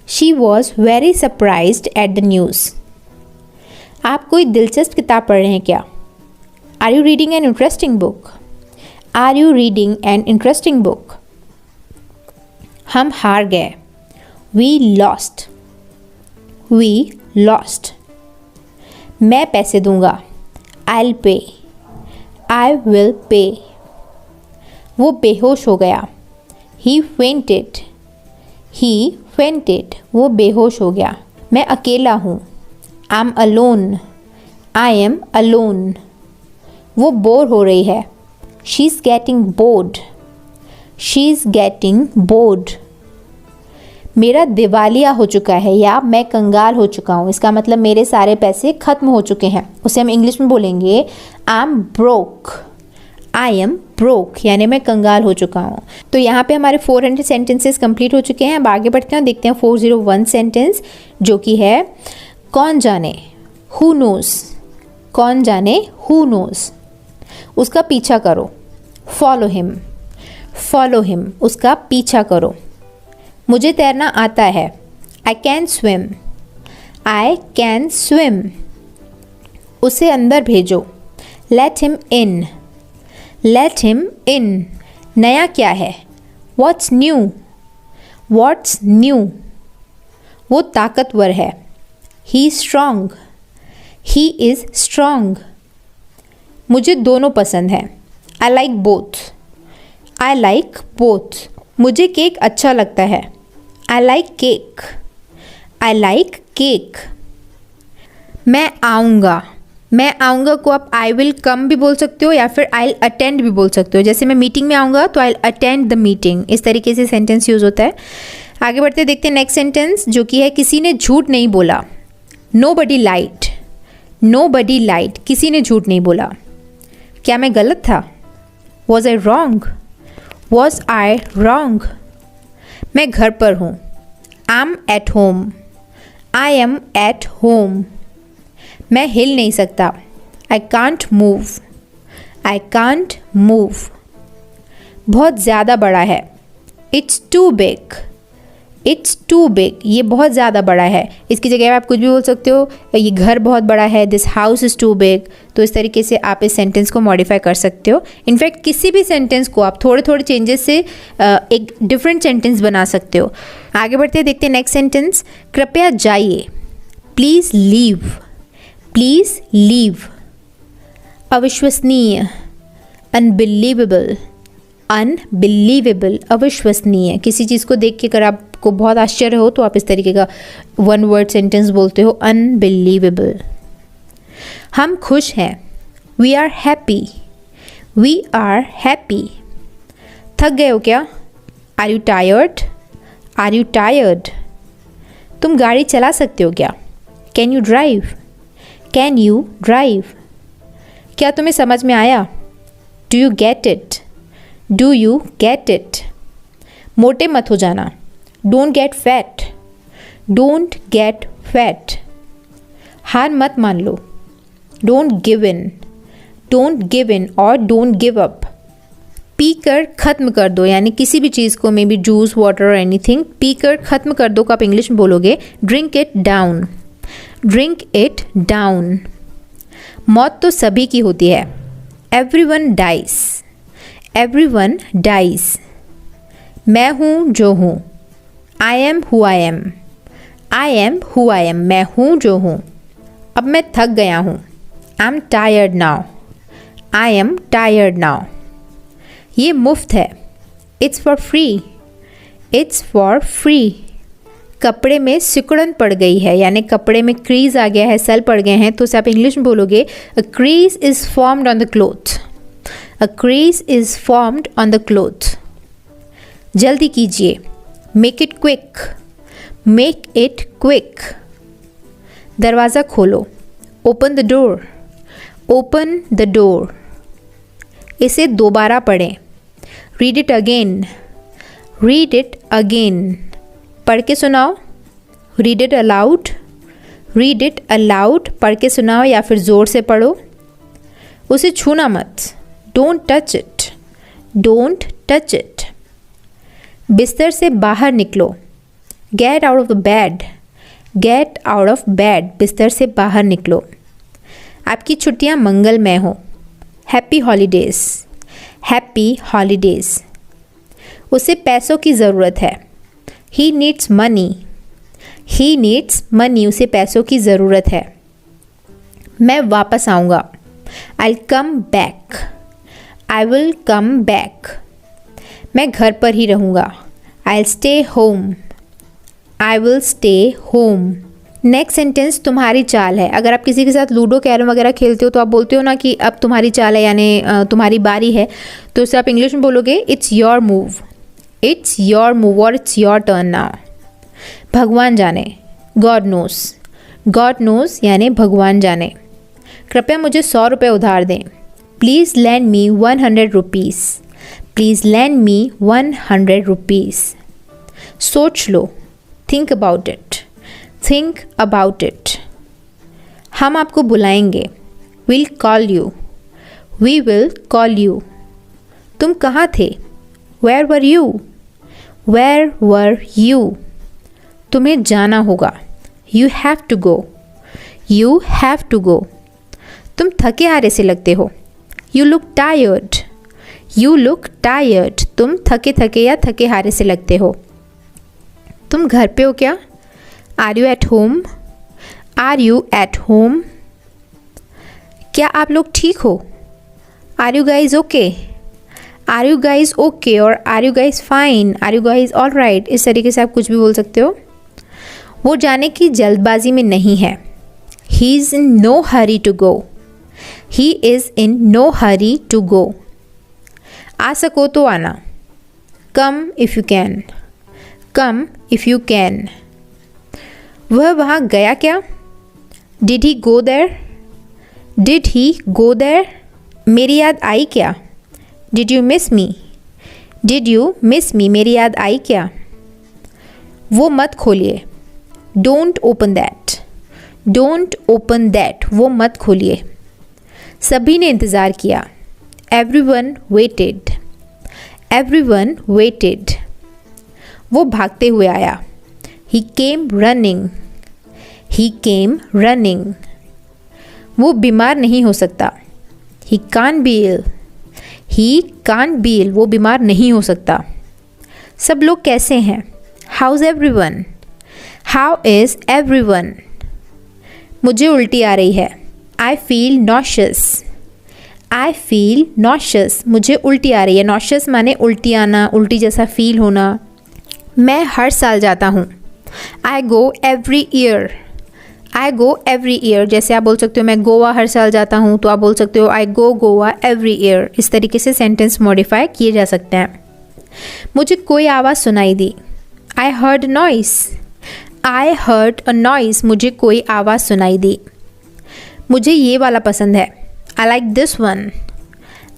She was very surprised at the news. आप कोई दिलचस्प किताब पढ़ रहे हैं क्या? Are you reading an interesting book? Are you reading an interesting book? हम हार गए। We lost. We lost. मैं पैसे दूंगा। I'll pay. I will pay. वो बेहोश हो गया। He fainted. He fainted. वो बेहोश हो गया। मैं अकेला हूँ। I'm alone. I am alone. वो बोर हो रही है। She is getting bored. She is getting bored. मेरा दिवालिया हो चुका है या मैं कंगाल हो चुका हूँ। इसका मतलब मेरे सारे पैसे ख़त्म हो चुके हैं। उसे हम इंग्लिश में बोलेंगे I am broke. I am broke यानी मैं कंगाल हो चुका हूँ। तो यहाँ पे हमारे 400 सेंटेंसेस कंप्लीट हो चुके हैं। अब आगे बढ़ते हैं, देखते हैं 401 सेंटेंस जो कि है कौन जाने, हु नोज़। कौन जाने, हु नोज़। उसका पीछा करो, फॉलो हिम। फॉलो हिम, उसका पीछा करो। मुझे तैरना आता है, I can swim. I can swim. उसे अंदर भेजो, let him in. Let him in. नया क्या है, व्हाट्स न्यू। What's new. वो ताकतवर है, he is strong. He is strong. मुझे दोनों पसंद हैं, I like both. I like both. मुझे केक अच्छा लगता है, I like cake. I like cake. मैं आऊँगा। मैं आऊँगा को आप आई विल कम भी बोल सकते हो या फिर आई विल अटेंड भी बोल सकते हो। जैसे मैं मीटिंग में आऊँगा तो I will attend the meeting. इस तरीके से सेंटेंस यूज़ होता है। आगे बढ़ते देखते हैं नेक्स्ट सेंटेंस जो कि है किसी ने झूठ नहीं बोला। Nobody lied. Nobody lied. किसी ने झूठ नहीं बोला। क्या मैं गलत था, was I wrong. Was I wrong. मैं घर पर हूँ, I am at home. I am at home. मैं हिल नहीं सकता, I can't move. I can't move. बहुत ज़्यादा बड़ा है, it's too big. It's too big. ये बहुत ज़्यादा बड़ा है। इसकी जगह आप कुछ भी बोल सकते हो, ये घर बहुत बड़ा है, this house is too big. तो इस तरीके से आप इस सेंटेंस को मॉडिफाई कर सकते हो। इनफैक्ट किसी भी सेंटेंस को आप थोड़े थोड़े चेंजेस से एक डिफरेंट सेंटेंस बना सकते हो। आगे बढ़ते देखते हैं नेक्स्ट सेंटेंस। कृपया जाइए, प्लीज़ लीव। Please leave. अविश्वसनीय, अनबिलीवेबल। अनबिलीवेबल, अविश्वसनीय। किसी चीज़ को देख के अगर आपको बहुत आश्चर्य हो तो आप इस तरीके का वन वर्ड सेंटेंस बोलते हो, अनबिलीवेबल। हम खुश हैं, we are happy. We are happy. थक गए हो क्या, are you tired. Are you tired. तुम गाड़ी चला सकते हो क्या, can you drive. Can you drive. क्या तुम्हें समझ में आया, do you get it. Do you get it. मोटे मत हो जाना, don't get fat. Don't get fat. हार मत मान लो, don't give in. Don't give in और डोंट गिव अप। पी कर ख़त्म कर दो, यानी किसी भी चीज़ को, मे बी जूस, वाटर और एनीथिंग, पी कर ख़त्म कर दो को आप इंग्लिश में बोलोगे drink it down. Drink it down. मौत तो सभी की होती है, एवरीवन डाइज। Everyone dies. मैं हूँ जो हूँ, I am who I am. I am who I am. मैं हूँ जो हूँ। अब मैं थक गया हूँ, I am tired now. I am tired now. ये मुफ्त है, it's for free. It's for free. कपड़े में सिकुड़न पड़ गई है, यानी कपड़े में क्रीज आ गया है, सल पड़ गए हैं, तो उसे आप इंग्लिश में बोलोगे a crease is formed on the cloth. A crease is formed on the cloth. जल्दी कीजिए. Make it quick. Make it quick. दरवाज़ा खोलो. Open the door. Open the door. इसे दोबारा पढ़ें. Read it again. Read it again. पढ़ के सुनाओ. Read it aloud. Read it aloud. पढ़ के सुनाओ या फिर ज़ोर से पढ़ो. उसे छूना मत. Don't touch it. Don't touch it. बिस्तर से बाहर निकलो. Get out of the bed. Get out of bed. बिस्तर से बाहर निकलो. आपकी छुट्टियां मंगलमय हो. Happy holidays. Happy holidays. उसे पैसों की ज़रूरत है. He needs money. He needs money. उसे पैसों की ज़रूरत है. मैं वापस आऊँगा. I'll come back. I will come back. मैं घर पर ही रहूँगा. I'll stay home. I will stay home. Next sentence तुम्हारी चाल है. अगर आप किसी के साथ लूडो कैरम वगैरह खेलते हो तो आप बोलते हो ना कि अब तुम्हारी चाल है, यानी तुम्हारी बारी है, तो उसे आप इंग्लिश में बोलोगे it's your move. It's your move और इट्स योर टर्न नाउ. भगवान जाने. God knows. गॉड नोस यानी भगवान जाने. कृपया मुझे 100 रुपये उधार दें. Please lend me 100 rupees. Please lend me 100 rupees. सोच लो. Think about it. Think about it. हम आपको बुलाएंगे. We'll call you. We will call you. तुम कहाँ थे. Where were you. Where were you. तुम्हें जाना होगा. You have to go. You have to go. तुम थके हारे से लगते हो. You look tired. You look tired. तुम थके थके या थके हारे से लगते हो. तुम घर पे हो क्या. Are you at home. Are you at home. क्या आप लोग ठीक हो. Are you guys okay. Are you guys okay और are you guys fine. Are you guys all right. इस तरीके से आप कुछ भी बोल सकते हो. वो जाने की जल्दबाजी में नहीं है. He is in no hurry to go. He is in no hurry to go. आ सको तो आना. Come if you can. Come if you can. वह वहाँ गया क्या. Did he go there. Did he go there. मेरी याद आई क्या. Did you miss me. Did you miss me. मेरी याद आई क्या. वो मत खोलिए. Don't open that. Don't open that. वो मत खोलिए. सभी ने इंतज़ार किया. Everyone waited. Everyone waited. वो भागते हुए आया. He came running. He came running. वो बीमार नहीं हो सकता. He can't be ill. He can't be ill. वो बीमार नहीं हो सकता. सब लोग कैसे हैं. How is everyone. How is everyone. मुझे उल्टी आ रही है. I feel nauseous. I feel nauseous. मुझे उल्टी आ रही है. नॉशियस माने उल्टी आना, उल्टी जैसा फील होना. मैं हर साल जाता हूँ. आई गो एवरी ईयर. आई गो एवरी ईयर. जैसे आप बोल सकते हो मैं गोवा हर साल जाता हूँ, तो आप बोल सकते हो आई गो गोवा एवरी ईयर. इस तरीके से सेंटेंस मॉडिफाई किए जा सकते हैं. मुझे कोई आवाज़ सुनाई दी. I heard noise. I heard a noise. मुझे कोई आवाज़ सुनाई दी. मुझे ये वाला पसंद है. I like this one.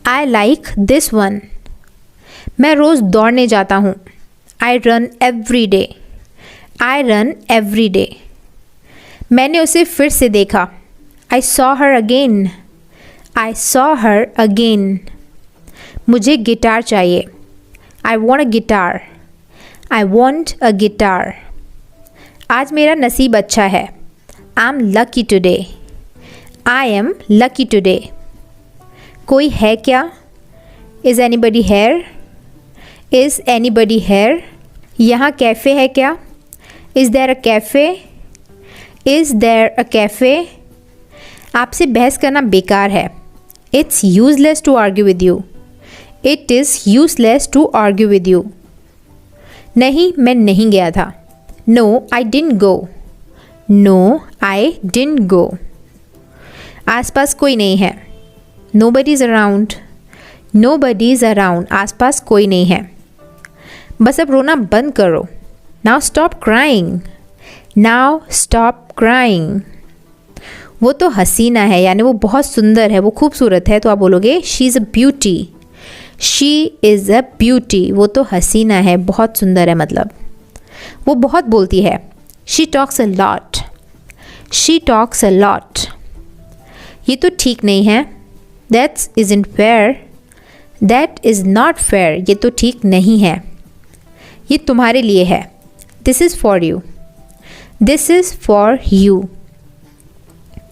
I like this one. मैं रोज़ दौड़ने जाता हूँ. I run every day. I run every day. मैंने उसे फिर से देखा. I saw her again. I saw her again. मुझे गिटार चाहिए. I want a guitar. I want a guitar. आज मेरा नसीब अच्छा है. I am lucky today. I am lucky today. कोई है क्या. Is anybody here. Is anybody hair. यहाँ कैफ़े है क्या. Is there a cafe. Is there a cafe. आपसे बहस करना बेकार है. It's useless to argue with you. It is useless to argue with you. नहीं, मैं नहीं गया था. No I didn't go. No I didn't go. आसपास कोई नहीं है. Nobody is around. Nobody is around. आसपास कोई नहीं है. बस अब रोना बंद करो. Now stop crying. Now stop crying. वो तो हसीना है, यानी वो बहुत सुंदर है, वो खूबसूरत है, तो आप बोलोगे she is a beauty. She is a beauty. वो तो हसीना है, बहुत सुंदर है, मतलब वो बहुत बोलती है. She talks a lot. She talks a lot. ये तो ठीक नहीं है. That's isn't fair. That is not fair. ये तो ठीक नहीं है. ये तुम्हारे लिए है. This is for you. This is for you.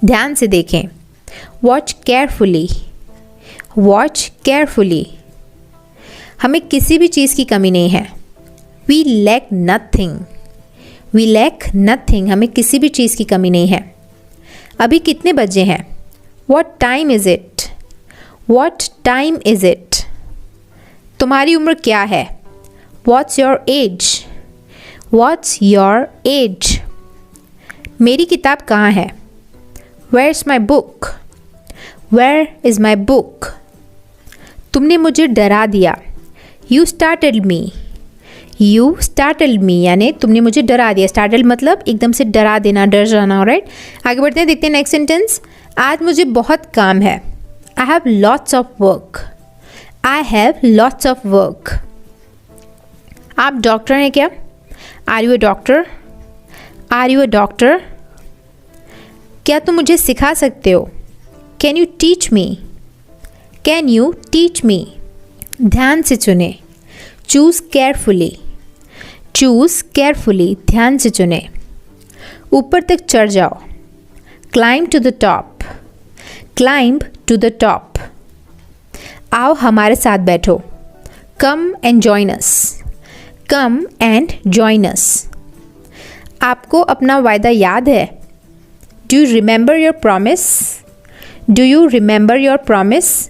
ध्यान से देखें. Watch carefully. Watch carefully. हमें किसी भी चीज़ की कमी नहीं है. We lack nothing. We lack nothing. हमें किसी भी चीज़ की कमी नहीं है. अभी कितने बजे हैं? What time is it? What time is it? तुम्हारी उम्र क्या है? What's your age? What's your age? मेरी किताब कहाँ है? Where is my book? Where is my book? तुमने मुझे डरा दिया. You startled me. You startled me, यानी तुमने मुझे डरा दिया. स्टार्टल्ड मतलब एकदम से डरा देना, डर जाना. ऑलराइट, आगे बढ़ते हैं, देखते हैं नेक्स्ट सेंटेंस. आज मुझे बहुत काम है. I have lots of work. I have lots of work. आप डॉक्टर हैं क्या? Are you a doctor? Are you a doctor? क्या तुम मुझे सिखा सकते हो? Can you teach me? Can you teach me? ध्यान से चुने. Choose carefully. Choose carefully. ध्यान से चुने. ऊपर तक चढ़ जाओ. Climb to the top. Climb to the top. आओ हमारे साथ बैठो. Come and join us. Come and join अस. आपको अपना वायदा याद है? Do you remember your promise? Do you remember your promise?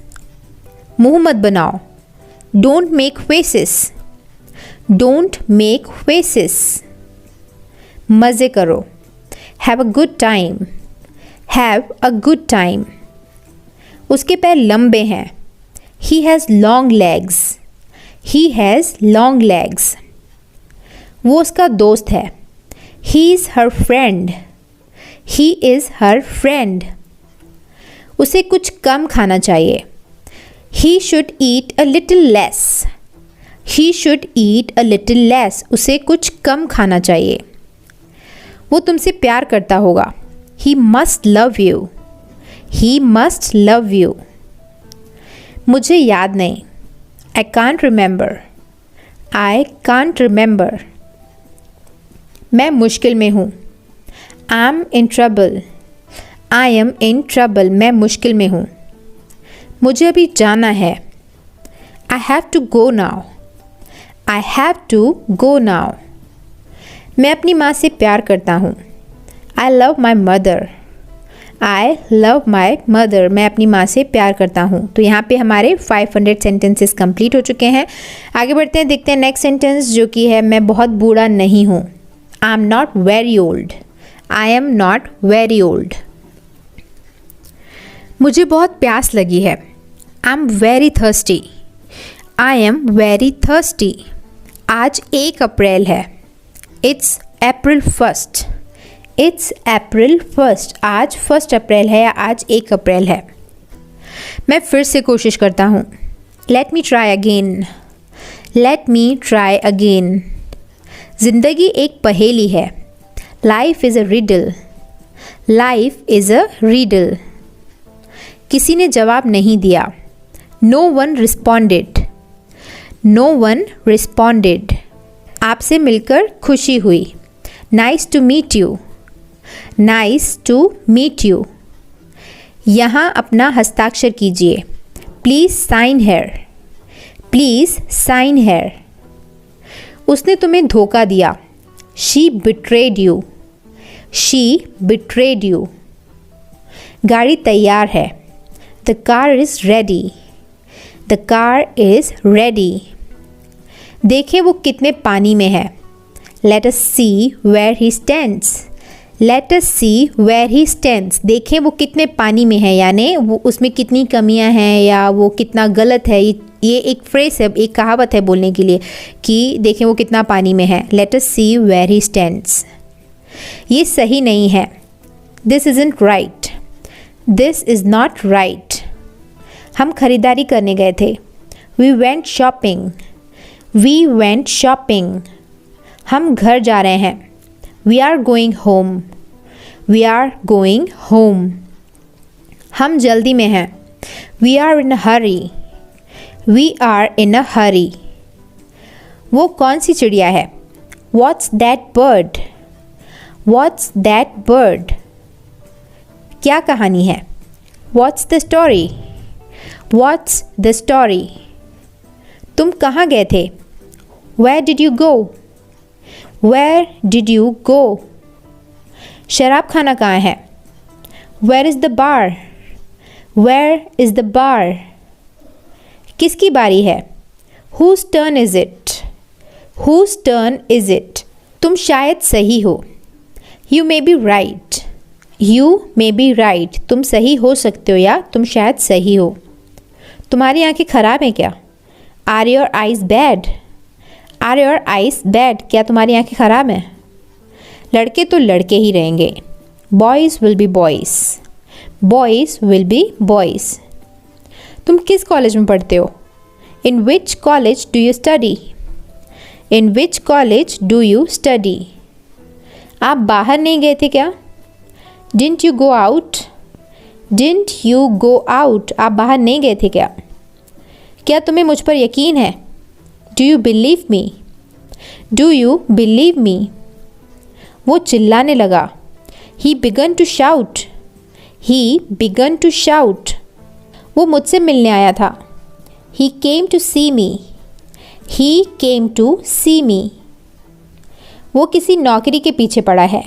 मुंह मत बनाओ. Don't make faces. Don't make faces. मज़े करो. Have a good time. Have a good time. उसके पैर लंबे हैं. He has long legs. He has long legs. वो उसका दोस्त है. He is her friend. He is her friend. उसे कुछ कम खाना चाहिए. He should eat a little less. He should eat a little less. उसे कुछ कम खाना चाहिए. वो तुमसे प्यार करता होगा. He must love you. He must love you. मुझे याद नहीं. I can't remember. I can't remember. मैं मुश्किल में हूँ. I am in trouble. I am in trouble. मैं मुश्किल में हूँ. मुझे अभी जाना है. I have to go now. I have to go now. मैं अपनी माँ से प्यार करता हूँ. I love my mother. I love my mother. मैं अपनी माँ से प्यार करता हूँ. तो यहाँ पे हमारे 500 सेंटेंसेस कंप्लीट हो चुके हैं. आगे बढ़ते हैं, देखते हैं नेक्स्ट सेंटेंस जो कि है मैं बहुत बूढ़ा नहीं हूँ. I am not very old. I am not very old. मुझे बहुत प्यास लगी है. I am very thirsty. I am very thirsty. आज 1 अप्रैल है. It's April 1st. It's April 1st. आज 1 अप्रैल है या आज 1 अप्रैल है. मैं फिर से कोशिश करता हूँ. Let me try again. Let me try again. ज़िंदगी एक पहेली है. Life is a riddle. Life is a riddle. किसी ने जवाब नहीं दिया. No one responded. No one responded. आपसे मिलकर खुशी हुई. Nice to meet you. Nice to meet you. यहाँ अपना हस्ताक्षर कीजिए. Please sign here. Please sign here. उसने तुम्हें धोखा दिया. She betrayed you. She betrayed you. गाड़ी तैयार है. The car is ready. The car is ready. देखें वो कितने पानी में है. Let us see where he stands. Let us see where he stands, देखें वो कितने पानी में है, यानी वो उसमें कितनी कमियां हैं या वो कितना गलत है। ये एक फ्रेज है, एक कहावत है बोलने के लिए कि देखें वो कितना पानी में है। Let us see where he stands. ये सही नहीं है, this isn't right, this is not right. हम खरीदारी करने गए थे, we went shopping, we went shopping. हम घर जा रहे हैं, we are going home, we are going home. हम जल्दी में हैं, we are in a hurry, we are in a hurry. वो कौन सी चिड़िया है, what's that bird, what's that bird. क्या कहानी है, what's the story, what's the story. तुम कहाँ गए थे, where did you go, where did you go. शराब खाना कहाँ है, where is the bar, where is the bar. किसकी बारी है, whose turn is it, whose turn is it. तुम शायद सही हो, you may be right, you may be right. तुम सही हो सकते हो या तुम शायद सही हो। तुम्हारी आंखें खराब हैं क्या, are your eyes bad, are your eyes bad. क्या तुम्हारी आंखें खराब हैं। लड़के तो लड़के ही रहेंगे, boys will be boys, boys will be boys. तुम किस कॉलेज में पढ़ते हो, in which college do you study, in which college do you study. आप बाहर नहीं गए थे क्या, didn't you go out, didn't you go out. आप बाहर नहीं गए थे क्या। क्या तुम्हें मुझ पर यकीन है, do you believe me, do you believe me. वो चिल्लाने लगा, he began to shout, he began to shout. वो मुझसे मिलने आया था, ही came to C me, he came to सी मी। वो किसी नौकरी के पीछे पड़ा है,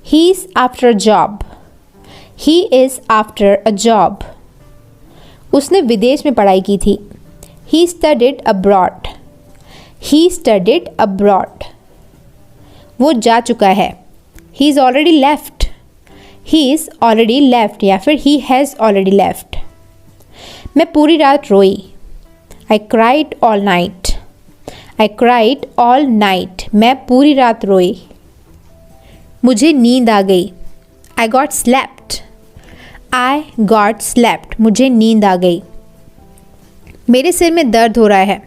he is after a job, he is after a job. उसने विदेश में पढ़ाई की थी, he studied abroad, he studied abroad. वो जा चुका है, he is already left, he is already left या फिर ही हैज़ ऑलरेडी लेफ्ट। मैं पूरी रात रोई, I cried all night, I cried all night. मैं पूरी रात रोई। मुझे नींद आ गई, I got slept, I got slept. मुझे नींद आ गई। मेरे सिर में दर्द हो रहा है,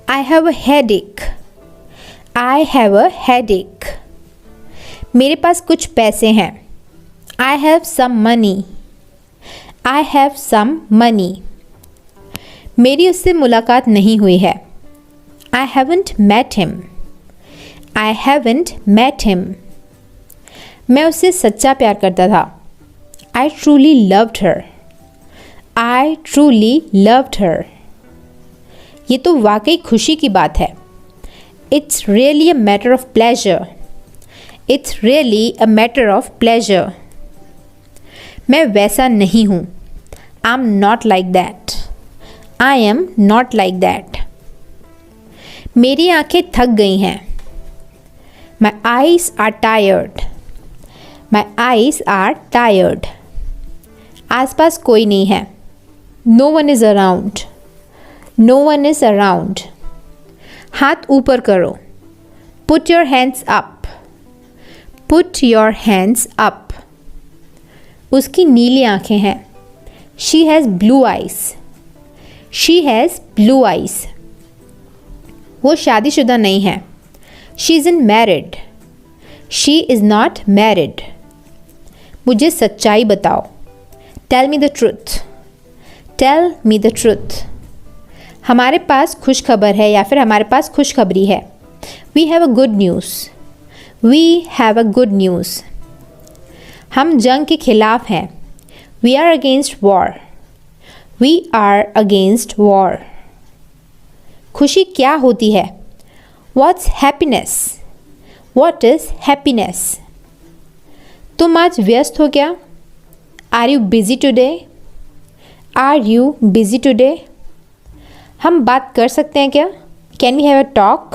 I have a headache, I have a headache. मेरे पास कुछ पैसे हैं, I have some money, I have some money. मेरी उससे मुलाकात नहीं हुई है, I haven't met him, I haven't met him. मैं उससे सच्चा प्यार करता था, I truly loved her, I truly loved her. ये तो वाकई खुशी की बात है, it's really a matter of pleasure, it's really a matter of pleasure. मैं वैसा नहीं हूँ, I am not like that, I am not like that. मेरी आंखें थक गई हैं, my eyes are tired, my eyes are tired. आसपास कोई नहीं है, no one is around, no one is around. हाथ ऊपर करो, put your hands up, put your hands up. उसकी नीली आंखें हैं, she has blue eyes, she has blue eyes. वो शादीशुदा नहीं है, she is in married, she is not married. मुझे सच्चाई बताओ, tell me the truth, tell me the truth. हमारे पास खुशखबर है या फिर हमारे पास खुशखबरी है, we have a good news, we have a good news. हम जंग के खिलाफ हैं, we are against war, we are against war. खुशी क्या होती है, what's happiness, what is happiness. तुम आज व्यस्त हो क्या, are you busy today, are you busy today. हम बात कर सकते हैं क्या, can we have a talk,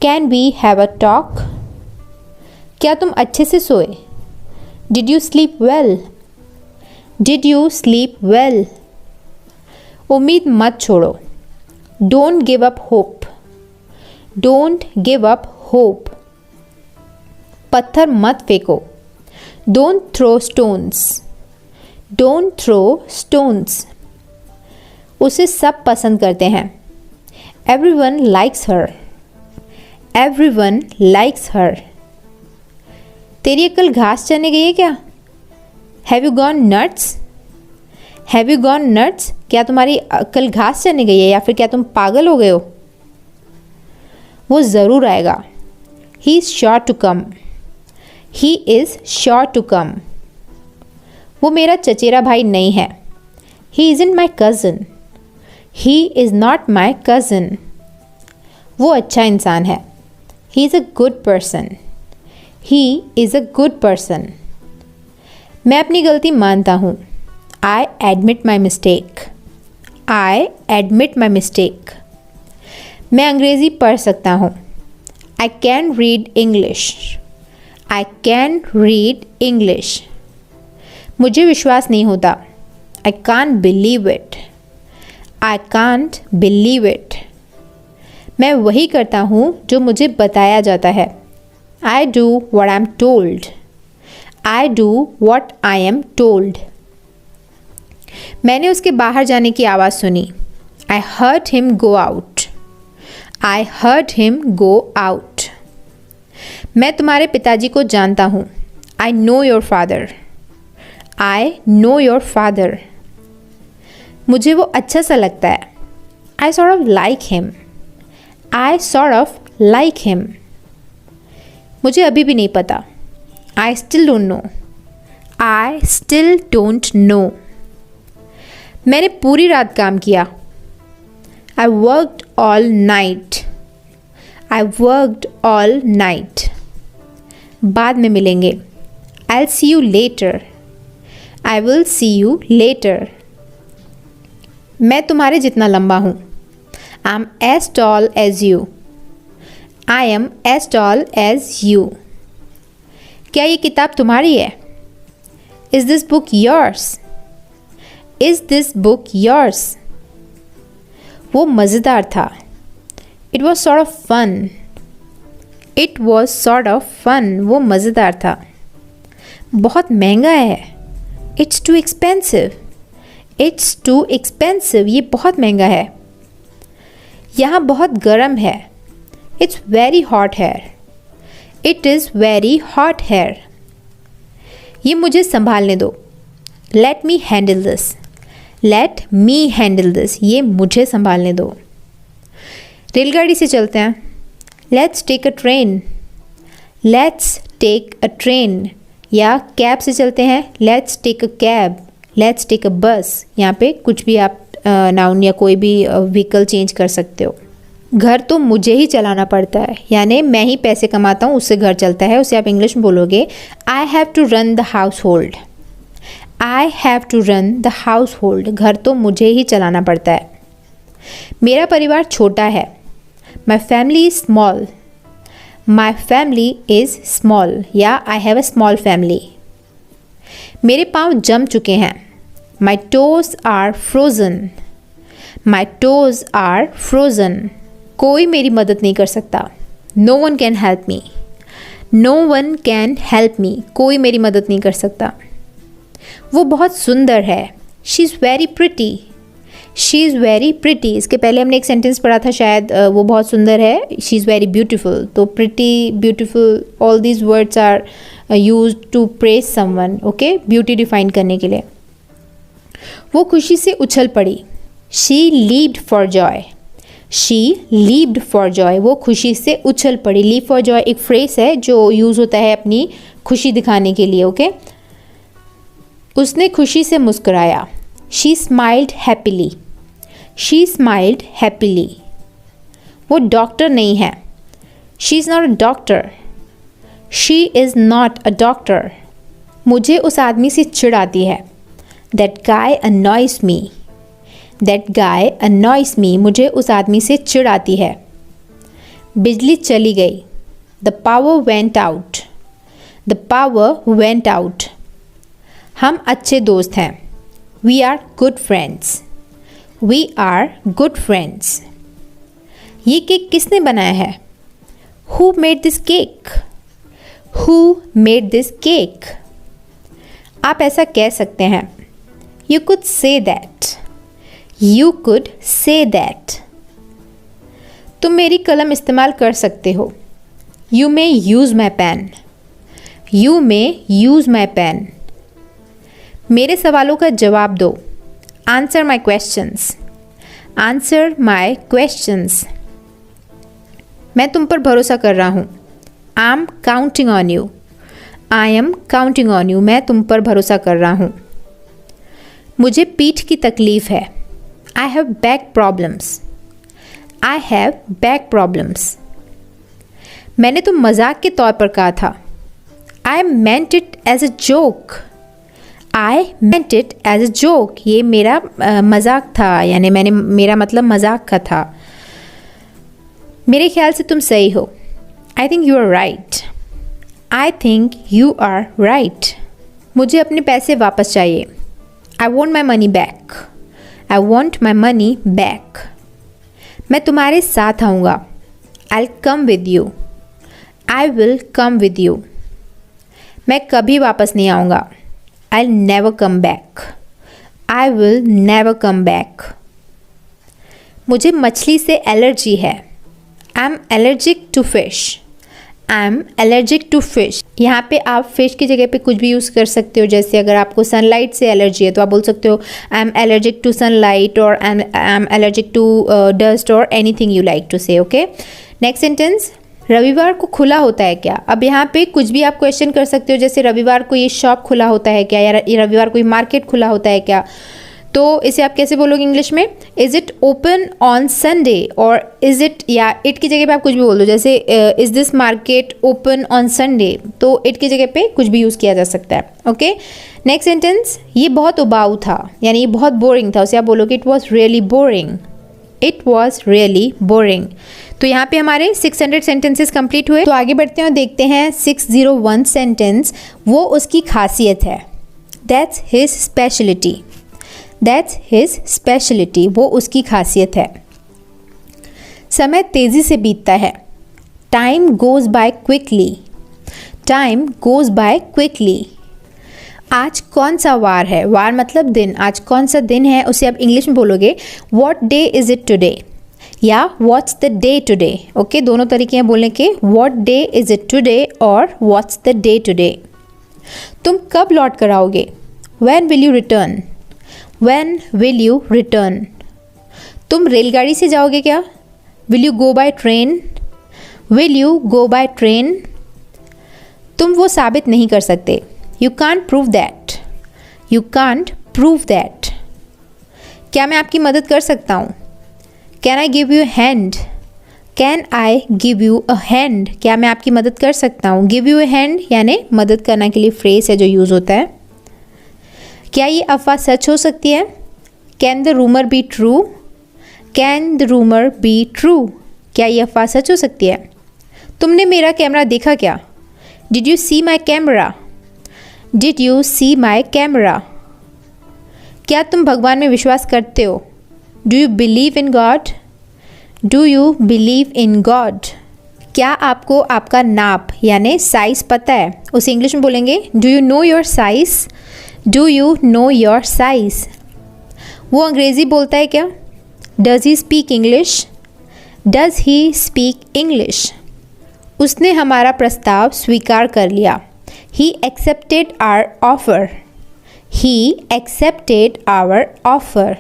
can we have a talk. क्या तुम अच्छे से सोए? Did you sleep well? Did you sleep well? उम्मीद मत छोड़ो। Don't give up hope. Don't give up hope. पत्थर मत फेंको। Don't throw stones. Don't throw stones. उसे सब पसंद करते हैं। Everyone likes her. Everyone likes her. तेरी अक्ल घास चरने गई है क्या? Have you gone nuts? Have you gone nuts? क्या तुम्हारी अक्ल घास चरने गई है या फिर क्या तुम पागल हो गए हो? वो ज़रूर आएगा। He is sure to come. He is sure to come. वो मेरा चचेरा भाई नहीं है। He isn't my cousin. He is not my cousin. वो अच्छा इंसान है। He is a good person. He is a good person. मैं अपनी गलती मानता हूँ। I admit my mistake. I admit my mistake. मैं अंग्रेज़ी पढ़ सकता हूँ। I can read English. I can read English. मुझे विश्वास नहीं होता। I can't believe it. I can't believe it. मैं वही करता हूँ जो मुझे बताया जाता है। I do what I am told. I do what I am told. मैंने उसके बाहर जाने की आवाज़ सुनी। I heard him go out. I heard him go out. मैं तुम्हारे पिताजी को जानता हूँ। I know your father. I know your father. मुझे वो अच्छा सा लगता है। आई sort of like him. I sort of like him. मुझे अभी भी नहीं पता। I still don't know. I still don't know. मैंने पूरी रात काम किया। I worked all night. I worked all night. बाद में मिलेंगे। I will see you later. I will see you later. मैं तुम्हारे जितना लंबा हूँ। I am as tall as you. I am as tall as you. क्या ये किताब तुम्हारी है? Is this book yours? Is this book yours? वो मज़ेदार था। It was sort of fun. It was sort of fun. वो मज़ेदार था। बहुत महंगा है। It's too expensive. It's too expensive. ये बहुत महंगा है। यहाँ बहुत गर्म है। It's very hot here. It is very hot here. ये मुझे संभालने दो। Let me handle this. Let me handle this. ये मुझे संभालने दो। रेलगाड़ी से चलते हैं। Let's take a train. Let's take a train. या कैब से चलते हैं। Let's take a cab. Let's take a bus. यहाँ पे कुछ भी आप नाउन या कोई भी व्हीकल चेंज कर सकते हो। घर तो मुझे ही चलाना पड़ता है, यानी मैं ही पैसे कमाता हूँ, उससे घर चलता है। उसे आप इंग्लिश में बोलोगे I have to run the household. I have to run the household. घर तो मुझे ही चलाना पड़ता है। मेरा परिवार छोटा है। My family is small. My family is small. या I have a small family. मेरे पाँव जम चुके हैं। My toes are frozen. My toes are frozen. कोई मेरी मदद नहीं कर सकता। No one can help me. No one can help me. कोई मेरी मदद नहीं कर सकता। वो बहुत सुंदर है। She is very pretty. She is very pretty. इसके पहले हमने एक सेंटेंस पढ़ा था शायद, वो बहुत सुंदर है। She is very beautiful. तो pretty, beautiful, all these words are use to praise someone. Okay, beauty define करने के लिए। वो खुशी से उछल पड़ी। She leaped for joy. She leaped for joy. वो खुशी से उछल पड़ी। लीप फॉर जॉय एक फ्रेज है जो यूज़ होता है अपनी खुशी दिखाने के लिए। ओके, उसने खुशी से मुस्कुराया। She smiled happily. She smiled happily. वो डॉक्टर नहीं है। She is not a doctor. She is not a doctor. मुझे उस आदमी से चिढ़ आती है। That guy annoys me. That guy annoys me. मुझे उस आदमी से चिढ़ आती है। बिजली चली गई। The power went out. The power went out. हम अच्छे दोस्त हैं। We are good friends. We are good friends. ये केक किसने बनाया है? Who made this cake? Who made this cake? आप ऐसा कह सकते हैं। You could say that. You could say that. तुम मेरी कलम इस्तेमाल कर सकते हो। You may use my pen. You may use my pen. मेरे सवालों का जवाब दो। Answer my questions. Answer my questions. मैं तुम पर भरोसा कर रहा हूँ। I M counting on you. I M counting on you. मैं तुम पर भरोसा कर रहा हूँ। मुझे पीठ की तकलीफ़ है। I have back problems. I have back problems. मैंने तो मजाक के तौर पर कहा था। I meant it as a joke. I meant it as a joke. ये मेरा मजाक था, यानी मेरा मतलब मजाक का था। मेरे ख्याल से तुम सही हो। I think you are right. I think you are right. मुझे अपने पैसे वापस चाहिए। I want my money back. I want my money back. मैं तुम्हारे साथ आऊँगा। I will come with you. I will come with you. मैं कभी वापस नहीं आऊँगा। I will never come back. I will never come back. मुझे मछली से एलर्जी है। I am allergic to fish. I am allergic to fish. यहाँ पे आप फिश की जगह पे कुछ भी यूज़ कर सकते हो। जैसे अगर आपको सनलाइट से एलर्जी है तो आप बोल सकते हो I am allergic to sunlight, और I am allergic to dust, और anything you like to say. Okay, next sentence. रविवार को खुला होता है क्या? अब यहाँ पे कुछ भी आप क्वेश्चन कर सकते हो, जैसे रविवार को ये शॉप खुला होता है क्या, या रविवार को ये मार्केट खुला होता है क्या। तो इसे आप कैसे बोलोगे इंग्लिश में? Is it open on Sunday, और इज़ इट, या इट की जगह पे आप कुछ भी बोल दो। जैसे is this market open on Sunday, तो इट की जगह पे कुछ भी यूज़ किया जा सकता है। Okay, next sentence. ये बहुत उबाऊ था, यानी ये बहुत बोरिंग था, उसे आप बोलोगे it was really boring. It was really boring. तो यहाँ पे हमारे 600 सेंटेंसेस कंप्लीट हुए। तो आगे बढ़ते हैं और देखते हैं 601 सेंटेंस। वो उसकी खासियत है। That's his speciality. That's his speciality. वो उसकी खासियत है। समय तेज़ी से बीतता है। Time goes bye quickly. Time goes bye quickly. आज कौन सा वार है? वार मतलब दिन। आज कौन सा दिन है, उसे आप इंग्लिश में बोलोगे what day is it today, या what's the day today. Okay, दोनों तरीके हैं बोलने के, what day is it today और व्हाट्स द डे टुडे। तुम कब लौट कर आओगे? When will you return. When will you return. तुम रेलगाड़ी से जाओगे क्या? Will you go by train. Will you go by train. तुम वो साबित नहीं कर सकते। You can't prove that. You can't prove that. क्या मैं आपकी मदद कर सकता हूँ? Can I give you a hand. Can I give you a hand. क्या मैं आपकी मदद कर सकता हूँ? गिव यू अ हैंड यानी मदद करने के लिए फ्रेज है जो यूज़ होता है। क्या ये अफवाह सच हो सकती है? Can the rumour be true. Can the rumour be true. क्या ये अफवाह सच हो सकती है? तुमने मेरा कैमरा देखा क्या? Did you see my camera. Did you see my camera. क्या तुम भगवान में विश्वास करते हो? Do you believe in God. Do you believe in God. क्या आपको आपका नाप यानी साइज़ पता है? उसे इंग्लिश में बोलेंगे do you know your size. Do you know your size. वो अंग्रेज़ी बोलता है क्या? Does he speak English. Does he speak English. उसने हमारा प्रस्ताव स्वीकार कर लिया। He accepted our offer. He accepted our offer.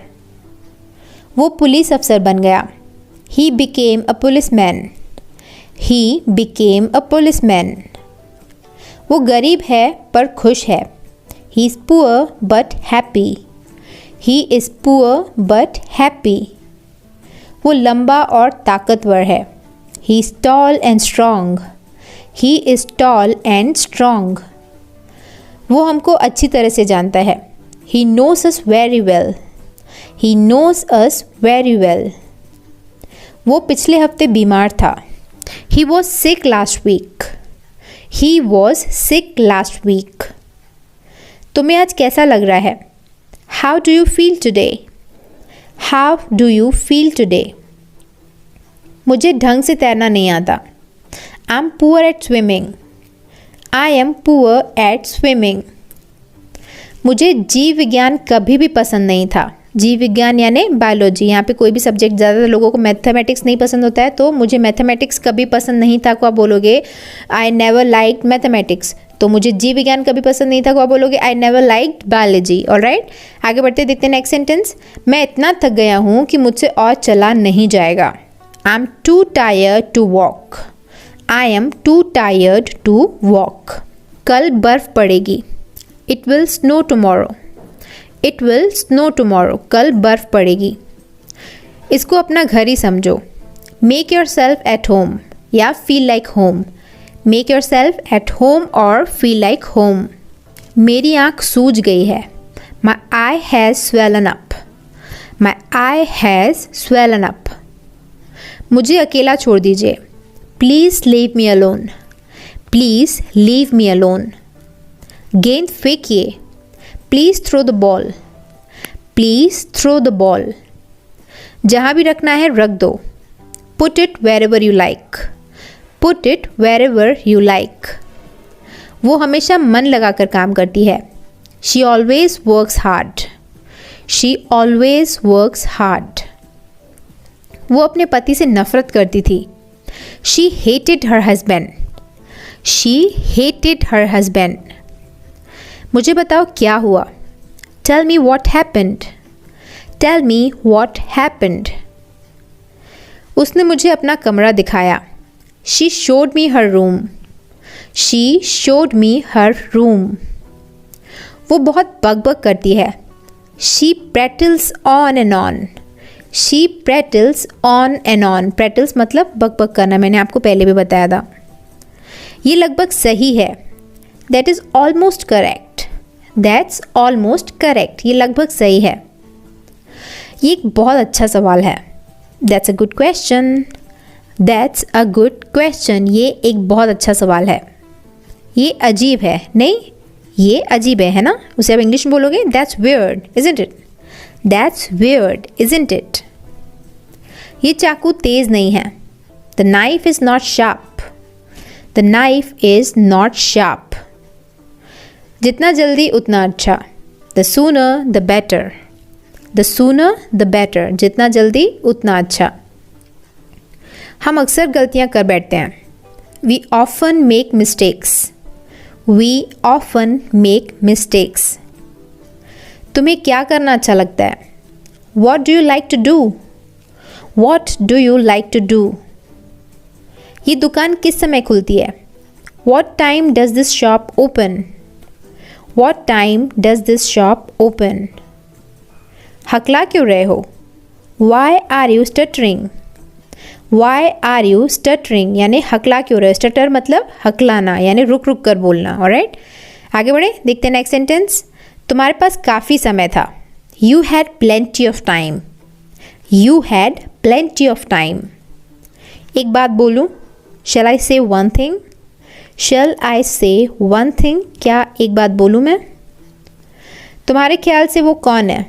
वो पुलिस अफसर बन गया। He became a policeman. He became a policeman. वो गरीब है पर खुश है। He is poor but happy. He is poor but happy. वो लंबा और ताकतवर है। He is tall and strong. He is tall and strong. वो हमको अच्छी तरह से जानता है। He knows us very well. He knows us very well. वो पिछले हफ्ते बीमार था। He was sick last week. He was sick last week. तुम्हें आज कैसा लग रहा है? How do you feel today? How do you feel today? मुझे ढंग से तैरना नहीं आता. I'm poor at swimming. I am poor at swimming. मुझे जीव विज्ञान कभी भी पसंद नहीं था. जीव विज्ञान यानी बायोलॉजी. यहाँ पे कोई भी सब्जेक्ट, ज़्यादातर लोगों को मैथमेटिक्स नहीं पसंद होता है, तो मुझे मैथमेटिक्स कभी पसंद नहीं था को आप बोलोगे आई नेवर लाइक मैथमेटिक्स. तो मुझे जीव विज्ञान कभी पसंद नहीं था को आप बोलोगे I never like biology. Alright, आगे बढ़ते देखते हैं नेक्स्ट सेंटेंस. मैं इतना थक गया हूँ कि मुझसे और चला नहीं जाएगा. I am too tired to walk. I am too tired to walk. कल बर्फ़ पड़ेगी. It will snow tomorrow. It will snow tomorrow. कल बर्फ़ पड़ेगी. इसको अपना घर ही समझो. Make yourself at home या feel like home. Make yourself at home और फील लाइक होम. मेरी आँख सूज गई है. My eye has swollen up. My eye has swollen up. मुझे अकेला छोड़ दीजिए. Please leave me alone. Please leave me alone. गेंद फेंकिए. Please throw the ball. Please throw the ball. जहाँ भी रखना है रख दो. Put it wherever you like. Put it wherever you like. वो हमेशा मन लगाकर काम करती है. She always works hard. She always works hard. वो अपने पति से नफरत करती थी. She hated her husband. She hated her husband. मुझे बताओ क्या हुआ. Tell me what happened. Tell me what happened. उसने मुझे अपना कमरा दिखाया. She showed me her room. She showed me her room. वो बहुत बकबक करती है. She prattles on and on. She prattles on and on. Prattles मतलब बकबक करना, मैंने आपको पहले भी बताया था. ये लगभग सही है. That is almost correct. That's almost correct. ये लगभग सही है. ये एक बहुत अच्छा सवाल है. That's a good question. That's a good question. ये एक बहुत अच्छा सवाल है. ये अजीब है. नहीं, ये अजीब है ना. उसे आप इंग्लिश में बोलोगे that's weird isn't it. That's weird isn't it. ये चाकू तेज़ नहीं है. The knife is not sharp. The knife is not sharp. जितना जल्दी उतना अच्छा. The sooner the better. The sooner the better. जितना जल्दी उतना अच्छा. हम अक्सर गलतियाँ कर बैठते हैं. We often make mistakes. We often make mistakes. तुम्हें क्या करना अच्छा लगता है? What do you like to do. What do you like to do. ये दुकान किस समय खुलती है? What time does this shop open. What time does this shop open? हकला क्यों रहे हो? Why are you stuttering? Why are you stuttering? यानी हकला क्यों रहे हो? स्टटर मतलब हकलाना यानी रुक रुक कर बोलना. ऑलराइट, आगे बढ़े देखते हैं नेक्स्ट सेंटेंस. तुम्हारे पास काफ़ी समय था. You had plenty of time. You had plenty of time. एक बात बोलूँ? Shall I say one thing? Shall I say one thing? क्या एक बात बोलूँ मैं? तुम्हारे ख्याल से वो कौन है?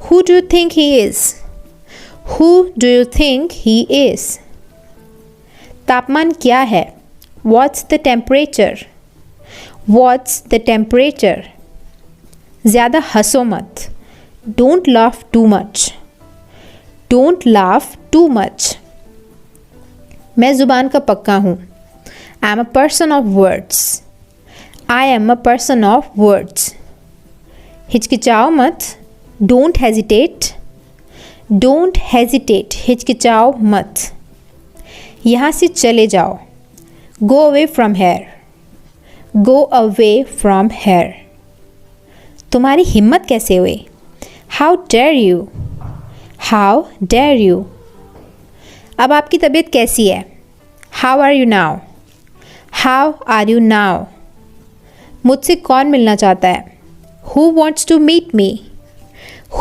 Who do you think he is? Who do you think he is? तापमान क्या है? What's the temperature? What's the temperature? ज़्यादा हंसो मत. Don't laugh too much. Don't laugh too much. मैं ज़ुबान का पक्का हूँ. I am a person of words. I am a person of words. हिचकिचाओ मत. Don't hesitate. Don't hesitate. हिचकिचाओ मत. यहाँ से चले जाओ. Go away from here. Go away from here. तुम्हारी हिम्मत कैसे हुई? How dare you? How dare you? अब आपकी तबीयत कैसी है? How are you now? How are you now? मुझसे कौन मिलना चाहता है? Who wants to meet me?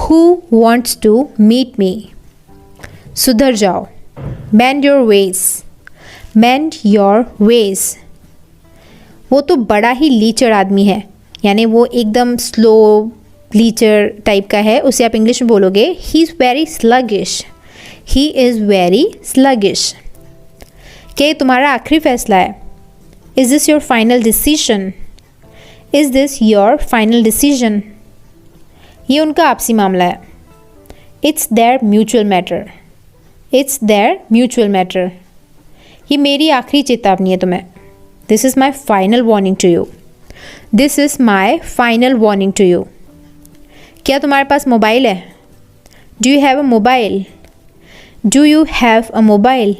Who wants to meet me? सुधर जाओ. Mend your ways. Mend your ways. वो तो बड़ा ही लीचर आदमी है, यानी वो एकदम स्लो लीचर टाइप का है, उसे आप इंग्लिश में बोलोगे he is very sluggish, he is very sluggish. क्या ये तुम्हारा आखिरी फैसला है? Is this your final decision? Is this your final decision? ये उनका आपसी मामला है। It's their mutual matter, it's their mutual matter. ये मेरी आखिरी चेतावनी है तुम्हें। This is my final warning to you, this is my final warning to you. क्या तुम्हारे पास मोबाइल है? Do you have a mobile? Do you have a mobile?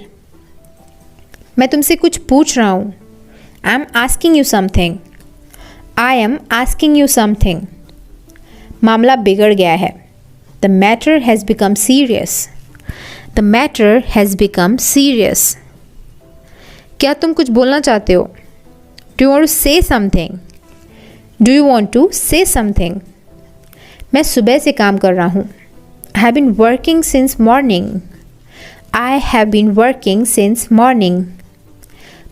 मैं तुमसे कुछ पूछ रहा हूँ। I am asking you something, I am asking you something. मामला बिगड़ गया है। The matter has become serious, the matter has become serious. क्या तुम कुछ बोलना चाहते हो? Do you want to say something? Do you want to say something? मैं सुबह से काम कर रहा हूँ। I have been working since morning, I have been working since morning.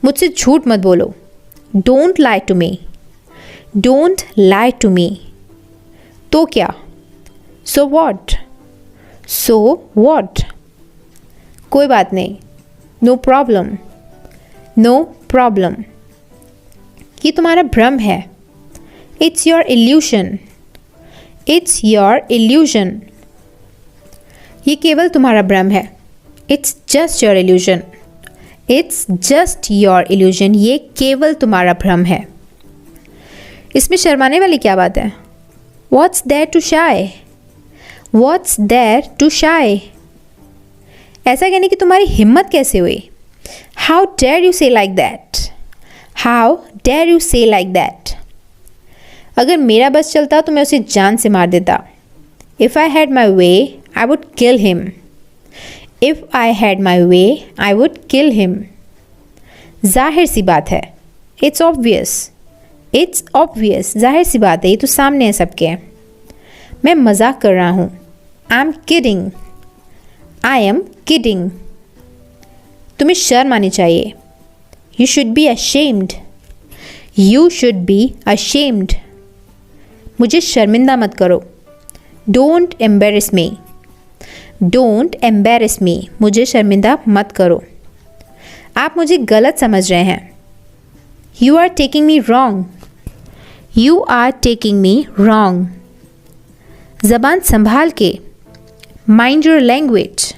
मुझसे झूठ मत बोलो। Don't lie to me, don't lie to me. तो क्या? So what, so what? कोई बात नहीं। No problem, no problem. ये तुम्हारा भ्रम है। It's your illusion, it's your illusion. ये केवल तुम्हारा भ्रम है। It's just your illusion, it's just your illusion. ये केवल तुम्हारा भ्रम है। इसमें शर्माने वाली क्या बात है? What's there to shy? What's there to shy? ऐसा कहने की तुम्हारी हिम्मत कैसे हुई? How dare you say like that? How dare you say like that? अगर मेरा बस चलता तो मैं उसे जान से मार देता। If I had my way, I would kill him. If I had my way, I would kill him. जाहिर सी बात है। It's obvious. It's obvious. जाहिर सी बात है, ये तो सामने है सबके। मैं मजाक कर रहा हूँ। I'm kidding. I am kidding. तुम्हें शर्म आनी चाहिए। You should be ashamed. You should be ashamed. मुझे शर्मिंदा मत करो। Don't embarrass me. Don't embarrass me. मुझे शर्मिंदा मत करो। आप मुझे गलत समझ रहे हैं। You are taking me wrong. You are taking me wrong. ज़बान संभाल के। Mind your language.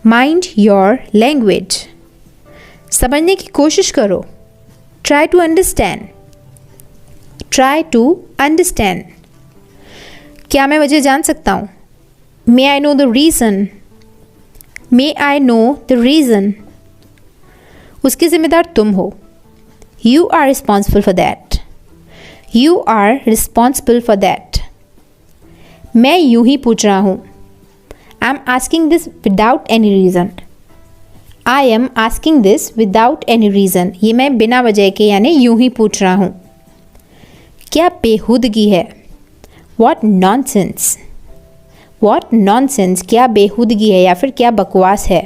Mind your language. समझने की कोशिश करो। Try to understand. Try to understand. क्या मैं वजह जान सकता हूँ? May I know the reason? May I know the reason? उसके जिम्मेदार तुम हो। You are responsible for that. You are responsible for that. मैं यूं ही पूछ रहा हूँ। I am asking this without any reason. I am asking this without any reason. ये मैं बिना वजह के यानी यूं ही पूछ रहा हूँ। क्या बेहूदगी है? What nonsense. What nonsense. क्या बेहूदगी है या फिर क्या बकवास है?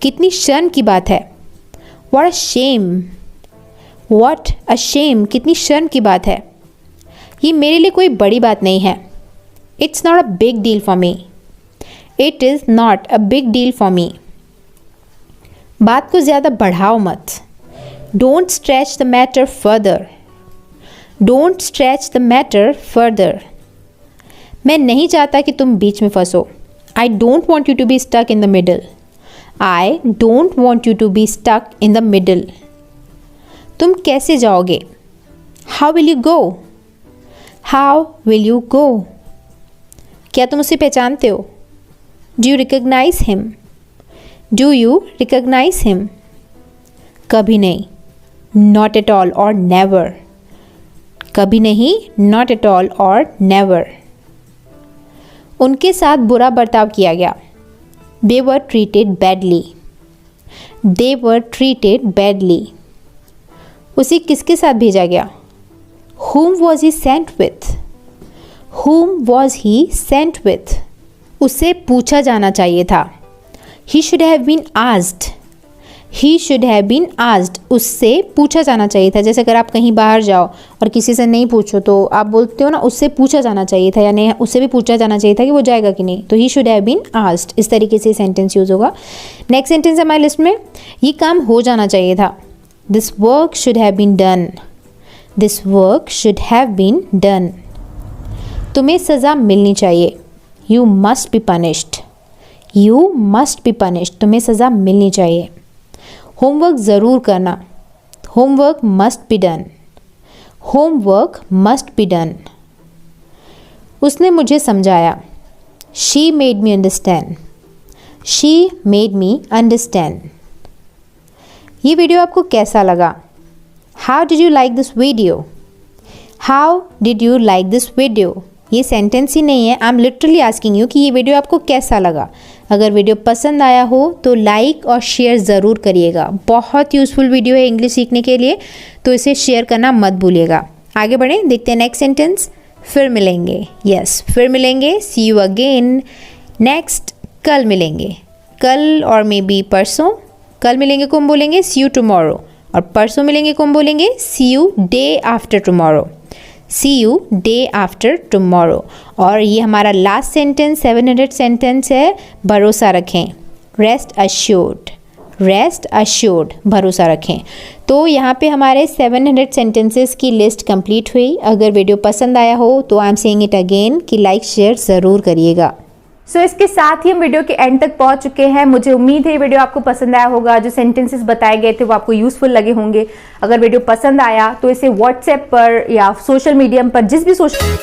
कितनी शर्म की बात है। What a shame. What a shame. कितनी शर्म की बात है। ये मेरे लिए कोई बड़ी बात नहीं है। It's not a big deal for me. It is not a big deal for me. बात को ज़्यादा बढ़ाओ मत। Don't stretch the matter further. Don't stretch the matter further. मैं नहीं चाहता कि तुम बीच में फंसो। I don't want you to be stuck in the middle. I don't want you to be stuck in the middle. तुम कैसे जाओगे? How will you go? How will you go? क्या तुम उसे पहचानते हो? Do you recognize him? Do you recognize him? कभी नहीं। Not at all or never. कभी नहीं, not at all or never. उनके साथ बुरा बर्ताव किया गया। They were treated badly. They were treated badly. उसे किसके साथ भेजा गया? Whom was he sent with? Whom was he sent with? उसे पूछा जाना चाहिए था। He should have been asked. He should have been asked, उससे पूछा जाना चाहिए था। जैसे अगर आप कहीं बाहर जाओ और किसी से नहीं पूछो तो आप बोलते हो ना उससे पूछा जाना चाहिए था, यानी उससे भी पूछा जाना चाहिए था कि वो जाएगा कि नहीं, तो he should have been asked, इस तरीके से सेंटेंस यूज़ होगा। नेक्स्ट सेंटेंस है हमारी लिस्ट में, ये काम हो जाना चाहिए था। This work should have been done, this work should have been done. तुम्हें सज़ा मिलनी चाहिए, you must be punished, you must be punished, तुम्हें सज़ा मिलनी चाहिए। होमवर्क ज़रूर करना, homework must be done, homework must be done. उसने मुझे समझाया, she made me understand, she made me understand. ये वीडियो आपको कैसा लगा? How did you like this video, how did you like this video. ये सेंटेंस ही नहीं है, I am literally asking you कि ये वीडियो आपको कैसा लगा। अगर वीडियो पसंद आया हो तो लाइक और शेयर ज़रूर करिएगा। बहुत यूज़फुल वीडियो है इंग्लिश सीखने के लिए, तो इसे शेयर करना मत भूलिएगा। आगे बढ़ें, देखते हैं नेक्स्ट सेंटेंस। फिर मिलेंगे, यस फिर मिलेंगे, सी यू अगेन। नेक्स्ट, कल मिलेंगे, कल और मे बी परसों। कल मिलेंगे को हम बोलेंगे सी यू टुमारो, और परसों मिलेंगे को हम बोलेंगे see you day after tomorrow, see you day after tomorrow. और ये हमारा लास्ट सेंटेंस 700 सेंटेंस है, भरोसा रखें, रेस्ट अश्योर्ड, रेस्ट अश्योर्ड, भरोसा रखें। तो यहाँ पे हमारे 700 सेंटेंसेस की लिस्ट कंप्लीट हुई। अगर वीडियो पसंद आया हो तो I am saying it again कि लाइक शेयर ज़रूर करिएगा। सो इसके साथ ही हम वीडियो के एंड तक पहुंच चुके हैं। मुझे उम्मीद है ये वीडियो आपको पसंद आया होगा। जो सेंटेंसेस बताए गए थे वो आपको यूजफुल लगे होंगे। अगर वीडियो पसंद आया तो इसे व्हाट्सएप पर या सोशल मीडिया पर जिस भी सोशल